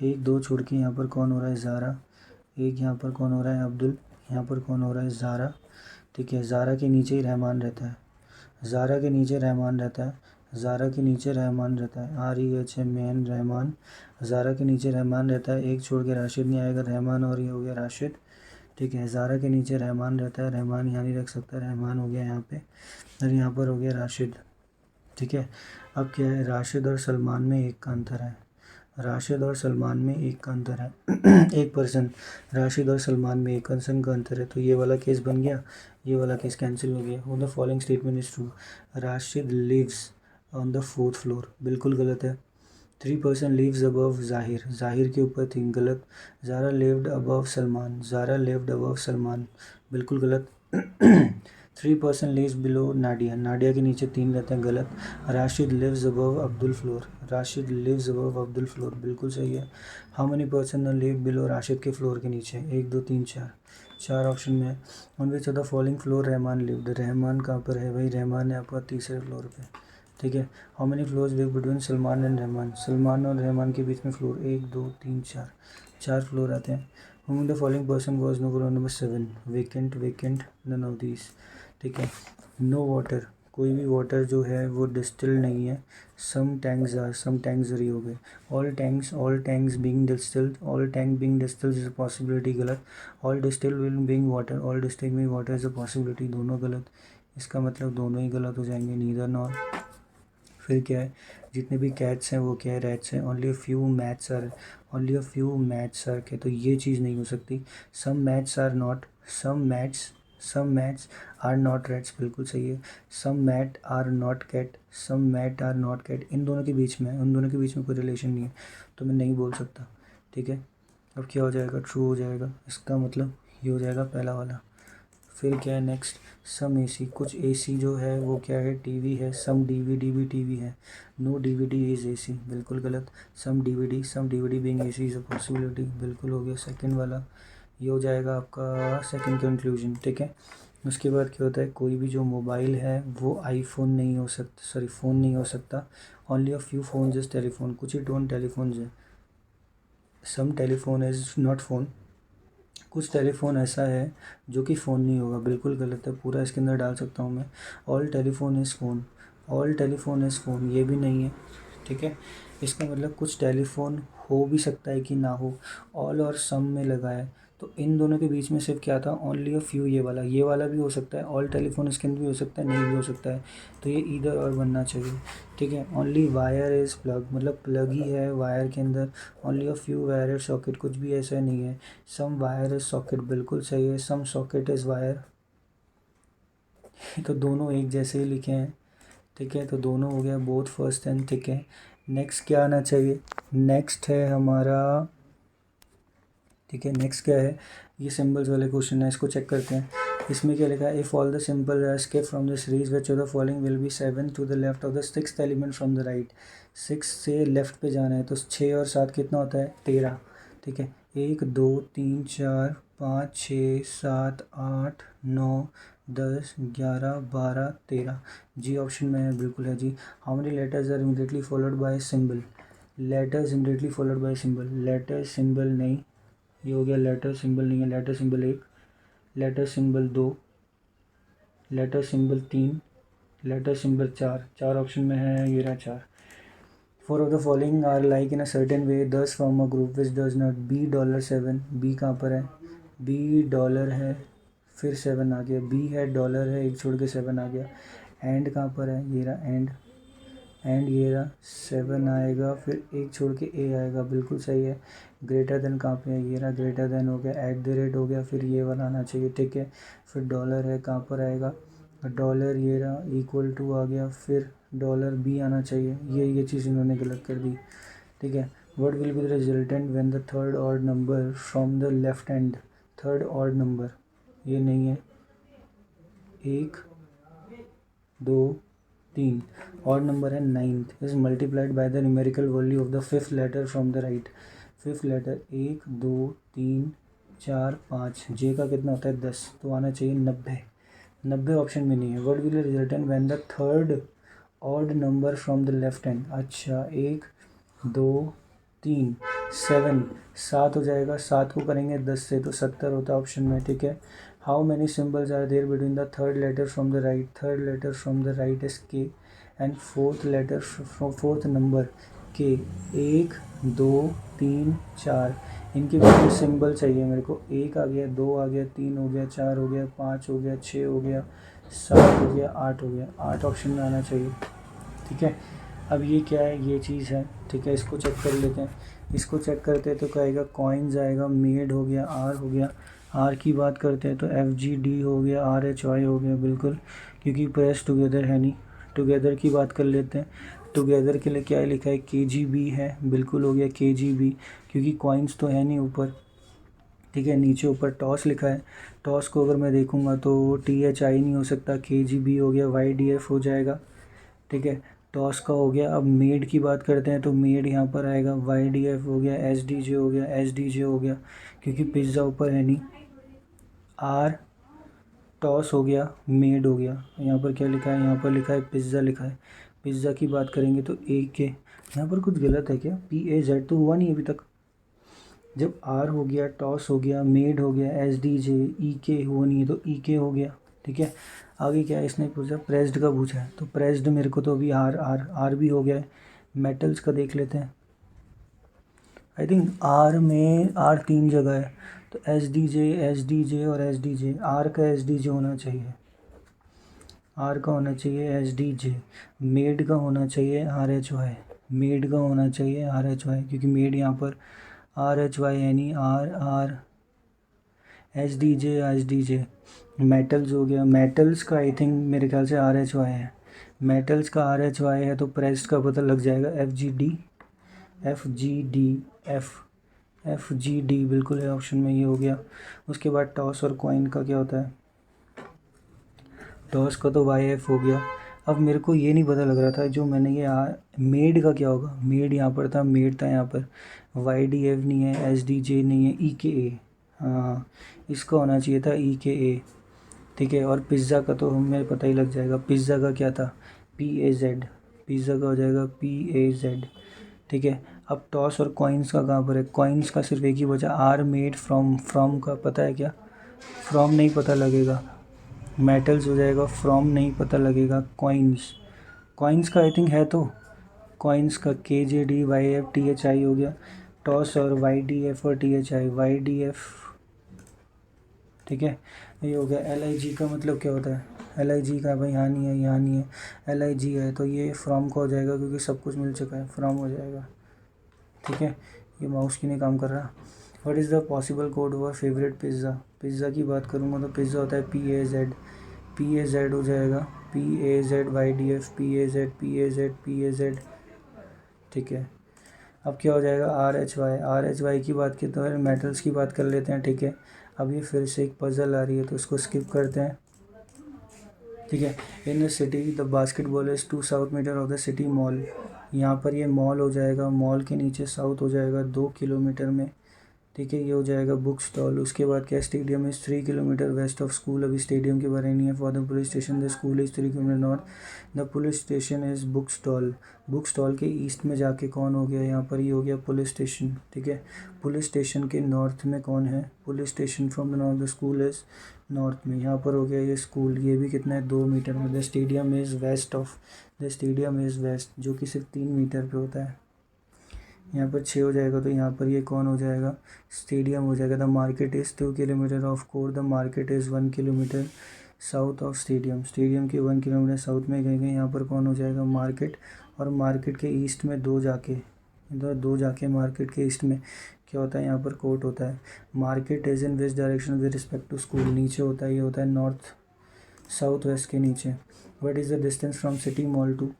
1 2 छोड़ के यहाँ पर कौन हो रहा है, ज़ारा, एक यहाँ पर कौन हो रहा है, अब्दुल, यहाँ पर कौन हो रहा है, ज़ारा। ठीक है, ज़ारा के नीचे ही रहमान रहता है, ज़ारा के नीचे रहमान रहता है, ज़ारा के नीचे रहमान रहता है, REHMAN रहमान। ज़ारा के नीचे रहमान रहता है, एक छोड़ के राशिद नहीं आएगा, रहमान और ये हो गया राशिद। ठीक है, ज़ारा के नीचे रहमान रहता है, रहमान यहाँ नहीं रख सकता, रहमान हो गया यहाँ पे, और यहाँ पर हो गया राशिद। ठीक है, अब क्या है, राशिद और सलमान में एक का अंतर है, राशिद और सलमान में एक का अंतर है 1%। राशिद और सलमान में 1% का अंतर है, तो ये वाला केस बन गया, ये वाला केस कैंसिल हो गया। वो the following statement is true. Rashid lives on the 4th floor, बिल्कुल गलत है। 3% लिव्स अबव ज़ाहिर, ज़ाहिर के ऊपर 3, गलत। Zara lived above Salman, Zara lived above Salman, बिल्कुल गलत। 3% लिव्स बिलो नाडिया, नाडिया के नीचे 3 रहते हैं, गलत। Rashid lives above Abdul floor, Rashid lives above Abdul floor, बिल्कुल सही है। How many person live below Rashid के फ्लोर के नीचे, 1 2 3 4, 4 ऑप्शन में है। On which of the following floor Rahman lived, Rahman कहाँ पर है भाई, रहमान है आपका 3रे फ्लोर पे। ठीक है, how many floors live between Salman and Rahman, Salman और रहमान के बीच में फ्लोर 1 2 3 4, 4 फ्लोर आते हैं। Whom the following person was no floor number 7, vacant, vacant, none of these. ठीक है, नो वाटर, कोई भी वाटर जो है वो डिस्टिल नहीं है। Some tanks are, some tanks जरी हो गए। All tanks being distilled, all tank being distilled is a possibility, गलत। All distil will being water, all distil being water is a possibility, दोनों गलत। इसका मतलब दोनों ही गलत हो जाएंगे, नीदर नॉर। फिर क्या है, जितने भी कैट्स हैं वो क्या है, रैट्स हैं। Only a few maths are, only a few maths are के, तो ये चीज़ नहीं हो सकती। Some maths are not, some maths are not rats, बिल्कुल सही है। Some mat are not cat, some mat are not cat, इन दोनों के बीच में, उन दोनों के बीच में कोई रिलेशन नहीं है, तो मैं नहीं बोल सकता। ठीक है, अब क्या हो जाएगा, ट्रू हो जाएगा, इसका मतलब ये हो जाएगा पहला वाला। फिर क्या है नेक्स्ट, सम एसी, कुछ एसी जो है वो क्या है, टीवी है। सम डीवीडी भी टीवी है, नो डीवीडी इज़ एसी, बिल्कुल गलत। Some DVD being AC is a possibility, बिल्कुल हो गया सेकंड वाला। ये हो जाएगा आपका सेकंड कंक्लूजन। ठीक है, उसके बाद क्या होता है, कोई भी जो मोबाइल है वो आईफोन नहीं हो सकता, सॉरी फ़ोन नहीं हो सकता। Only a few phone is telephone, कुछ ही टोन टेलीफोन है। सम टेलीफोन इज़ नॉट फ़ोन, कुछ टेलीफोन ऐसा है जो कि फ़ोन नहीं होगा, बिल्कुल गलत है, पूरा इसके अंदर डाल सकता हूँ मैं। All telephone is phone, all telephone is phone, ये भी नहीं है। ठीक है, इसका मतलब कुछ टेलीफोन हो भी सकता है कि ना हो, ऑल और सम में लगा है, तो इन दोनों के बीच में सिर्फ क्या था, ओनली अ फ्यू, ये वाला भी हो सकता है, ऑल टेलीफोन इसके अंदर भी हो सकता है, नहीं भी हो सकता है, तो ये इधर और बनना चाहिए। ठीक है, ओनली वायर इज़ प्लग, मतलब प्लग ही है वायर के अंदर। Only a few wire socket, कुछ भी ऐसा नहीं है। सम वायर इज सॉकेट, बिल्कुल सही है, सम सॉकेट इज़ वायर, तो दोनों एक जैसे ही लिखे हैं। ठीक है, तो दोनों हो गया बोथ फर्स्ट एंड। ठीक है, नेक्स्ट क्या आना चाहिए, नेक्स्ट है हमारा, ठीक है, नेक्स्ट क्या है, ये सिंबल्स वाले क्वेश्चन है, इसको चेक करते हैं। इसमें क्या लिखा है, if all the simple are skip from the series which of the following will be 7 to the left of the 6th element from the right. 6 से लेफ्ट पे जाना है, तो 6 और 7 कितना होता है, 13। ठीक है, 1 2 3 4 5 6 7 8 9 10 11 12 13, जी ऑप्शन में है, बिल्कुल है जी। How many letters are immediately followed by symbol, letters immediately followed by symbol, letter symbol नहीं, ये हो गया लेटर सिंबल नहीं है, letter symbol 1, letter symbol 2, letter symbol 3, letter symbol 4, 4 option में है, ये रहा 4। 4 of the following are like in a certain way दस from a group which does not, B $7, B कहाँ पर है, बी डॉलर है, फिर 7 आ गया, बी है डॉलर है, एक छोड़ के 7 आ गया। एंड कहाँ पर है, ये रहा एंड ये रहा 7 आएगा, फिर एक छोड़ के ए आएगा, बिल्कुल सही है। ग्रेटर देन कहाँ पे है, ये रहा ग्रेटर देन हो गया, एट द रेट हो गया, फिर ये वाला आना चाहिए। ठीक है, फिर डॉलर है, कहाँ पर आएगा, डॉलर, ये रहा इक्वल टू आ गया, फिर डॉलर बी आना चाहिए, ये चीज़ इन्होंने गलत कर दी। ठीक है, what will be the resultant when the third odd number from the left hand, third odd number, ये नहीं है, 1 2 3, ऑड नंबर है 9th is multiplied by the numerical value of the 5th letter from the right. 5th letter 1 2 3 4 5, J का कितना होता है 10, तो आना चाहिए 90, 90 ऑप्शन में नहीं है। What will resultant when the third odd number from the left hand, अच्छा 1 2 3 7, 7 हो जाएगा, 7 को करेंगे 10 से तो 70 होता है ऑप्शन में। ठीक है, how many symbols are there between the third letter from the right, third letter from the right is K and fourth letter fourth number के 1 2 3 4 इनके बीच सिंबल चाहिए मेरे को। 1 आ गया, 2 आ गया, 3 हो गया, 4 हो गया, 5 हो गया, 6 हो गया, 7 हो गया, 8 हो गया। 8 ऑप्शन में आना चाहिए। ठीक है, अब ये क्या है, ये चीज़ है। ठीक है, इसको चेक कर लेते हैं। इसको चेक करते हैं तो क्या आएगा, कॉइन्स आएगा, मेड हो गया, आर हो गया। आर की बात करते हैं तो FGD हो गया, RHY हो गया, बिल्कुल, क्योंकि प्रेस टुगेदर है नहीं। टुगेदर की बात कर लेते हैं। टुगेदर के लिए क्या लिखा है, KGB है, बिल्कुल हो गया KGB, क्योंकि कॉइन्स तो है नहीं ऊपर। ठीक है, नीचे ऊपर टॉस लिखा है। टॉस को अगर मैं देखूंगा तो THI नहीं हो सकता, KGB हो गया, YDF हो जाएगा। ठीक है, टॉस का हो गया। अब मेड की बात करते हैं तो मेड यहाँ पर आएगा, YDF हो गया, SDJ हो गया, SDJ हो गया, क्योंकि पिज़्ज़ा ऊपर है नहीं। आर टॉस हो गया, मेड हो गया। यहाँ पर क्या लिखा है, यहाँ पर लिखा है पिज़्ज़ा लिखा है। पिज़्ज़ा की बात करेंगे तो AK, यहाँ पर कुछ गलत है क्या, PAZ तो हुआ नहीं अभी तक। जब आर हो गया, टॉस हो गया, मेड हो गया, SDJ, EK हुआ नहीं है तो EK हो गया। ठीक है, आगे क्या है, इसने पूछा प्रेस्ड का पूछा है, तो प्रेस्ड मेरे को तो अभी आर भी हो गया है। मेटल्स का देख लेते हैं। आई थिंक आर में आर 3 जगह है, तो SDJ और SDJ। आर का SDJ होना चाहिए, आर का होना चाहिए SDJ। मेड का होना चाहिए RHY, मेड का होना चाहिए RHY, क्योंकि मेड यहाँ पर RHY यानी आर SDJ। मेटल्स हो गया, मेटल्स का आई थिंक मेरे ख्याल से RHY है। मेटल्स का RHY है तो प्रेस्ड का पता लग जाएगा, FGD बिल्कुल है, ऑप्शन में ये हो गया। उसके बाद टॉस और कॉइन का क्या होता है, टॉस का तो YF हो गया। अब मेरे को ये नहीं पता लग रहा था जो मैंने ये मेड का क्या होगा। मेड यहाँ पर था, मेड था यहाँ पर। YDF नहीं है, SDJ नहीं है, EKA, हाँ इसका होना चाहिए था EKA। ठीक है, और पिज़्ज़ा का तो हमें पता ही लग जाएगा। पिज़्ज़ा का क्या था, PAZ, पिज़्ज़ा का हो जाएगा PAZ। ठीक है, अब टॉस और कॉइन्स का कहाँ पर है, कॉइन्स का सिर्फ एक ही बचा, आर मेड फ्रॉम का पता है क्या, फ्रॉम नहीं पता लगेगा। मेटल्स हो जाएगा, फ्रॉम नहीं पता लगेगा। कॉइन्स का आई थिंक है, तो कॉइन्स का KJD YF THI हो गया। टॉस और YDF और THI, YDF। ठीक है, ये हो गया। LIG का मतलब क्या होता है, LIG का भाई यहाँ नहीं है, यहाँ नहीं है, LIG है तो ये फ्रॉम का हो जाएगा, क्योंकि सब कुछ मिल चुका है, फ्रॉम हो जाएगा। ठीक है, ये माउस की नहीं काम कर रहा। What is the possible code for favourite pizza. Pizza की बात करूँगा तो पिज़्ज़ा होता है PAZ हो जाएगा, PAZ। ठीक है, अब क्या हो जाएगा, RHY की बात की तो मेटल्स की बात कर लेते हैं। ठीक है, अब ये फिर से एक पजल आ रही है तो इसको स्किप करते हैं। ठीक है, in the city the basketball is 2 south metre of the city mall. यहाँ पर ये मॉल हो जाएगा, मॉल के नीचे साउथ हो जाएगा 2 किलोमीटर में। ठीक है, ये हो जाएगा बुक स्टॉल। उसके बाद क्या, stadium is 3 kilometre west of school. अभी स्टेडियम के बारे में नहीं है। For the police station the school is 3 kilometre north, the police station is book stall. Book stall के ईस्ट में जाके कौन हो गया, यहाँ पर ये हो गया पुलिस स्टेशन। ठीक है, पुलिस स्टेशन के नॉर्थ में कौन है, police station from the north, the school is north में। यहाँ पर हो गया ये स्कूल, ये भी कितना है 2 मीटर में। The stadium is west of, the stadium is west, जो कि सिर्फ 3 मीटर पे होता है। यहाँ पर 6 हो जाएगा तो यहाँ पर ये कौन हो जाएगा, स्टेडियम हो जाएगा। The market is 2 kilometre of core, the market is 1 kilometre south of stadium. Stadium के 1 किलोमीटर साउथ में गए यहाँ पर कौन हो जाएगा, मार्केट। और मार्केट के ईस्ट में 2 जाके, इधर 2 जाके मार्केट के ईस्ट में क्या होता है, यहाँ पर कोर्ट होता है। Market is in west direction with respect to school, नीचे होता है, ये होता है नॉर्थ साउथ वेस्ट के नीचे। What is the distance from city mall to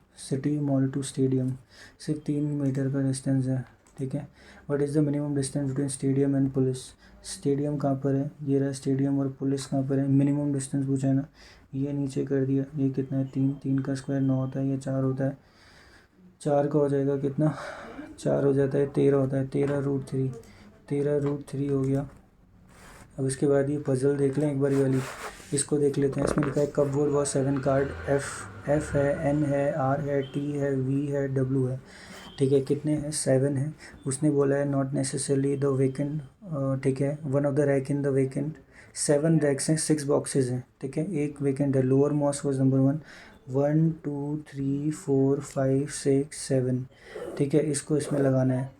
stadium, सिर्फ 3 मीटर का डिस्टेंस है। ठीक है, what is the minimum distance between stadium and police. Stadium कहाँ पर है, ये रहा स्टेडियम, और पुलिस कहाँ पर है, मिनिमम डिस्टेंस पूछा है ना, ये नीचे कर दिया। ये कितना है, 3 का स्क्वायर 9 होता है, ये 4 होता है। 4 का हो जाएगा कितना, 4 हो जाता है 13 होता है, 13√3 हो गया। अब इसके बाद ये पजल देख लें एक बार, ये वाली इसको देख लेते हैं। इसमें लिखा है कपबोर्ड वॉज 7 कार्ड, एफ है, N है, R है, T है, V है, W है। ठीक है, कितने हैं, 7 है। उसने बोला है नॉट नेसेसरली द वेकेंट। ठीक है, one of the rack in the vacant, 7 racks हैं, 6 बॉक्सेज हैं। ठीक है, एक वेकेंट है। लोअर मोस्ट वॉज नंबर 1, 1 2 3 4 5 6 7, ठीक है। इसको इसमें लगाना है।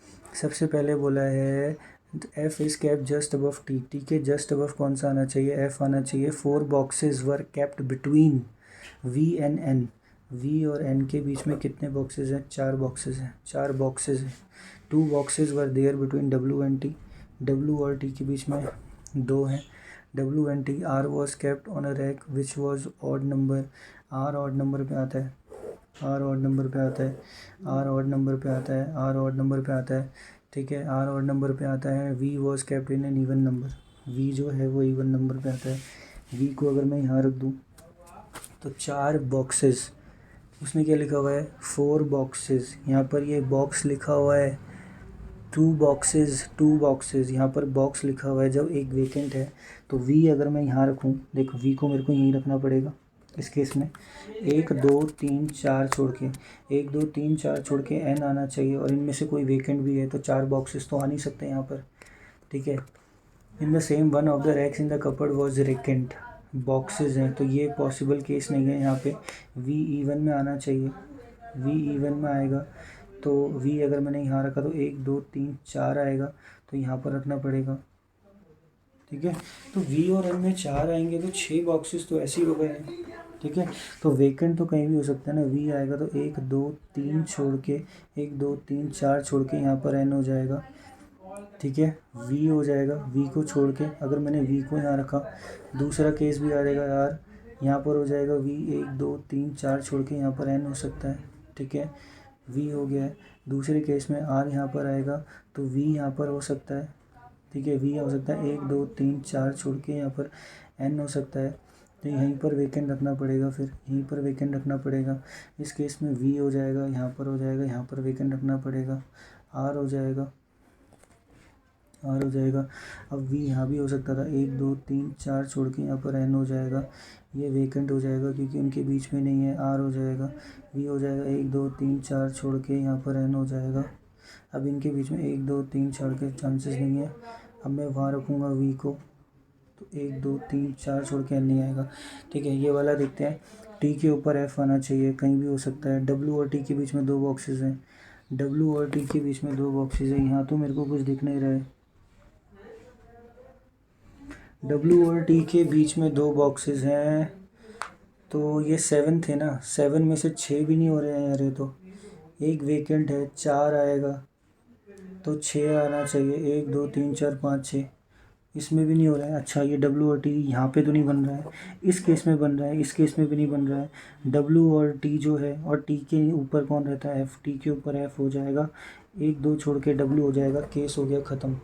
सबसे पहले बोला है F is kept just above T, ठीक है। जस्ट अबव कौन सा आना चाहिए, एफ आना चाहिए। 4 boxes were kept between V and N, V और एन के बीच में कितने बॉक्सेस हैं, 4 बॉक्सेस हैं, 4 बॉक्सेस हैं। 2 boxes were there between W and T, W और टी के बीच में 2 हैं। W and T, R was kept on a rack which was odd number, R odd number पे आता है, आर ऑड नंबर पे आता है, आर ऑड नंबर पे आता है, आर ऑड नंबर पे आता है, ठीक है। आर ऑड नंबर पे आता है। V was kept in an even number, V जो है वो इवन नंबर पे आता है। वी को अगर मैं यहाँ रख दूँ तो 4 बॉक्सेस, उसमें क्या लिखा हुआ है, 4 बॉक्सेस। यहाँ पर ये बॉक्स लिखा हुआ है, 2 बॉक्सेस, 2 बॉक्सेस, यहाँ पर बॉक्स लिखा हुआ है। जब एक वेकेंट है तो वी अगर मैं यहाँ रखूँ, देखो वी को मेरे को यहीं रखना पड़ेगा इस केस में। 1 2 3 4 छोड़ के, 1 2 3 4 छोड़ के एन आना चाहिए, और इनमें से कोई वेकेंट भी है तो 4 बॉक्सेस तो आ नहीं सकते यहाँ पर, ठीक है। In the same one of the racks in the cupboard was vacant, boxes हैं तो ये पॉसिबल केस नहीं है। यहाँ पे वी इवन में आना चाहिए, वी इवन में आएगा तो वी अगर मैंने यहाँ रखा तो 1 2 3 4 आएगा, तो यहाँ पर रखना पड़ेगा, ठीक है। तो वी और एन में 4 आएंगे तो 6 बॉक्सेस तो ऐसे ही हो गए हैं, ठीक है। तो वेकेंट तो कहीं भी हो सकता है ना, वी आएगा तो 1 2 3 छोड़ के, 1 2 3 4 छोड़ के यहाँ पर एन हो जाएगा, ठीक है। वी हो जाएगा, वी को छोड़ के अगर मैंने वी को यहाँ रखा, दूसरा केस भी आ जाएगा यार, यहाँ पर हो जाएगा वी 1 2 3 4 छोड़ के यहाँ पर एन हो सकता है, ठीक है। वी हो गया है। दूसरे केस में आर यहाँ पर आएगा तो वी यहाँ पर हो सकता है, ठीक है। वी हो सकता है 1 2 3 4 छोड़ के यहाँ पर एन हो सकता है, तो यहीं पर वेकेंट रखना पड़ेगा, फिर यहीं पर वेकेंट रखना पड़ेगा। इस केस में वी हो जाएगा, यहाँ पर हो जाएगा, यहाँ पर वेकेंट रखना पड़ेगा, आर हो जाएगा, आर हो जाएगा। अब वी यहाँ भी हो सकता था, 1 2 3 4 छोड़ के यहाँ पर एन हो जाएगा, ये वेकेंट हो जाएगा क्योंकि उनके बीच में नहीं है, आर हो जाएगा। वी हो जाएगा 1 2 3 4 छोड़ के यहाँ पर एन हो जाएगा। अब इनके बीच में 1 2 3 छोड़ के चांसेस नहीं है। अब मैं वहाँ रखूँगा वी को, तो 1 2 3 4 छोड़ के एन नहीं आएगा, ठीक है। ये वाला देखते हैं। टी के ऊपर एफ आना चाहिए, कहीं भी हो सकता है। डब्ल्यू और टी के बीच में 2 बॉक्सेस हैं, डब्ल्यू और टी के बीच में 2 बॉक्सेस हैं। यहाँ तो मेरे को कुछ दिख नहीं रहा है, डब्ल्यू और टी के बीच में 2 बॉक्सेस हैं, तो ये 7 थे ना, 7 में से 6 भी नहीं हो रहे हैं यार, ये तो एक वेकेंट है, 4 आएगा तो 6 आना चाहिए, 1 2 3 4 5 6, इसमें भी नहीं हो रहा है। अच्छा ये डब्ल्यू और टी यहाँ पे तो नहीं बन रहा है, इस केस में बन रहा है, इस केस में भी नहीं बन रहा है। डब्ल्यू और टी जो है, और टी के ऊपर कौन रहता है, एफ, टी के ऊपर एफ हो जाएगा, 1 2 छोड़ के डब्ल्यू हो जाएगा, केस हो गया ख़त्म,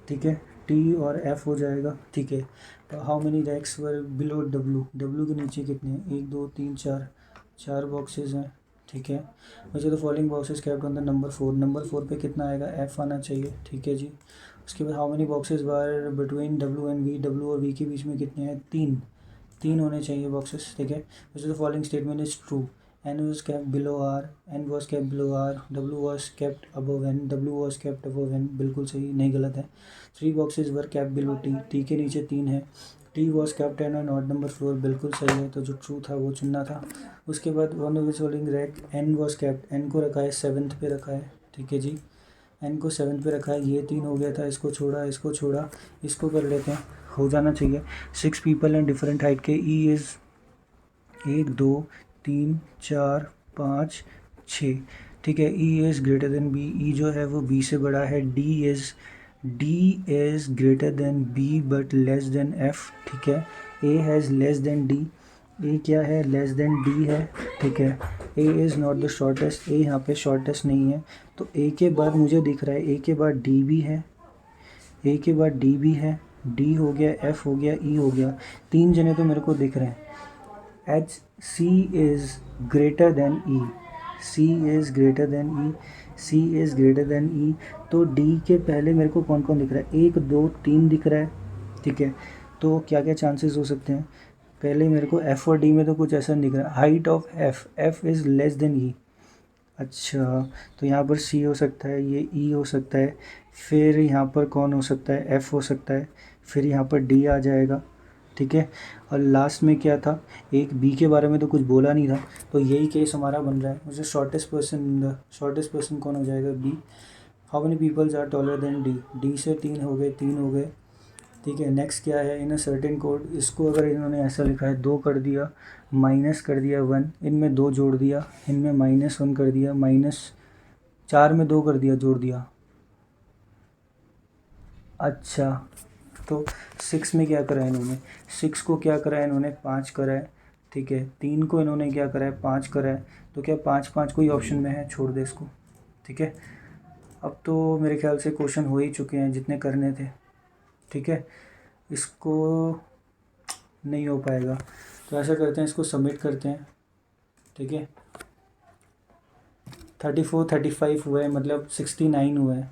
ठीक है। टी और एफ हो जाएगा, ठीक है। तो how many racks were below W, W के नीचे कितने हैं, 1 2 3 4, 4 बॉक्सेस हैं, ठीक है। वैसे तो following boxes kept on the number 4, number 4 पे कितना आएगा, एफ आना चाहिए, ठीक है जी। उसके बाद how many boxes were between W and V, W और वी के बीच में कितने हैं, 3, 3 होने चाहिए बॉक्सेस, ठीक है। वैसे तो following statement is true, n was kept below r, n was kept below r, w was kept above n, w was kept above n, बिल्कुल सही, नहीं गलत है। 3 बॉक्सेस वर kept below t, t के नीचे 3 है। t was kept on an odd number floor, बिल्कुल सही है, तो जो ट्रू था वो चुनना था। उसके बाद one of which holding rack n was kept, n को रखा है 7th पे रखा है, ठीक है जी। n को 7th पे रखा है, ये 3 हो गया था, इसको छोड़ा, इसको छोड़ा, इसको कर लेते हैं, हो जाना चाहिए। 6 पीपल एंड डिफरेंट हाइट के, ई इज़ 1 2 3 4 5 6, ठीक है। E is greater than B, E जो है वो बी से बड़ा है। D is greater than B but less than F, ठीक है। A has less than D, A क्या है, लेस देन डी है, ठीक है। A is not the shortest, A यहाँ पे शॉर्टेस्ट नहीं है, तो ए के बाद मुझे दिख रहा है, ए के बाद डी भी है, ए के बाद डी भी है, डी हो गया, एफ हो गया, ई हो गया, 3 जने तो मेरे को दिख रहे हैं। H, C is greater than E, C is greater than E, C is greater than E, तो डी के पहले मेरे को कौन कौन दिख रहा है, 1 2 3 दिख रहा है, ठीक है। तो क्या क्या चांसेस हो सकते हैं, पहले मेरे को एफ और डी में तो कुछ ऐसा नहीं दिख रहा। Height of F, F is less than E, अच्छा तो यहाँ पर सी हो सकता है, ये ई हो सकता है, फिर यहाँ पर कौन हो सकता है, एफ हो सकता है, फिर यहाँ पर डी आ जाएगा, ठीक है। और लास्ट में क्या था, एक बी के बारे में तो कुछ बोला नहीं था, तो यही केस हमारा बन रहा है। मुझे शॉर्टेस्ट पर्सन कौन हो जाएगा, B. How many peoples are taller than D, D से 3 हो गए। ठीक है, नेक्स्ट क्या है, इन अ सर्टेन कोड, इसको अगर इन्होंने ऐसा लिखा है 2 कर दिया, माइनस कर दिया 1, इनमें 2 जोड़ दिया, इनमें -1 कर दिया, -4 में 2 कर दिया, जोड़ दिया। अच्छा, तो 6 में क्या करा है इन्होंने, 6 को क्या करा है इन्होंने, 5 करा है। ठीक है, 3 को इन्होंने क्या करा है, 5 करा है। तो क्या 5 5 कोई ऑप्शन में है, छोड़ दे इसको। ठीक है, अब तो मेरे ख्याल से क्वेश्चन हो ही चुके हैं जितने करने थे। ठीक है, इसको नहीं हो पाएगा, तो ऐसा करते हैं, इसको सबमिट करते हैं। ठीक है, 34 35 हुए, मतलब 69 हुए हैं।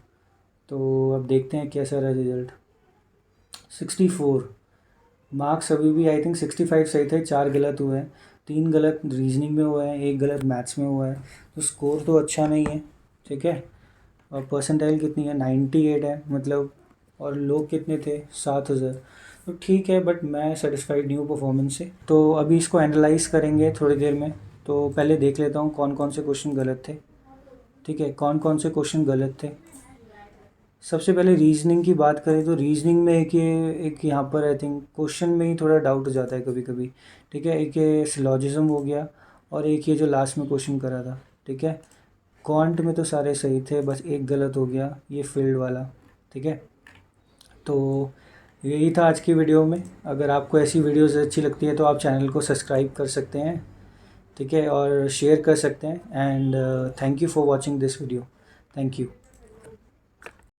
तो अब देखते हैं कैसा रहा रिज़ल्ट। 64 मार्क्स अभी भी आई थिंक 65 सही थे, 4 गलत हुए हैं, 3 गलत रीजनिंग में हुआ है, 1 गलत मैथ्स में हुआ है। तो स्कोर तो अच्छा नहीं है। ठीक है, और परसेंटाइल कितनी है, 98 है, मतलब। और लोग कितने थे, 7000। तो ठीक है, बट मैं सेटिस्फाइड नहीं हूँ परफॉर्मेंस से। तो अभी इसको एनालाइज करेंगे थोड़ी देर में। तो पहले देख लेता हूँ कौन कौन से क्वेश्चन गलत थे। ठीक है, कौन कौन से क्वेश्चन गलत थे। सबसे पहले रीजनिंग की बात करें तो रीजनिंग में एक यहाँ पर आई थिंक क्वेश्चन में ही थोड़ा डाउट हो जाता है कभी कभी। ठीक है, एक ये सिलॉजिज्म हो गया, और एक ये जो लास्ट में क्वेश्चन करा था। ठीक है, क्वांट में तो सारे सही थे, बस एक गलत हो गया, ये फील्ड वाला। ठीक है, तो यही था आज की वीडियो में। अगर आपको ऐसी वीडियोस अच्छी लगती है तो आप चैनल को सब्सक्राइब कर सकते हैं। ठीक है, और शेयर कर सकते हैं। And thank you for watching this video. Thank you.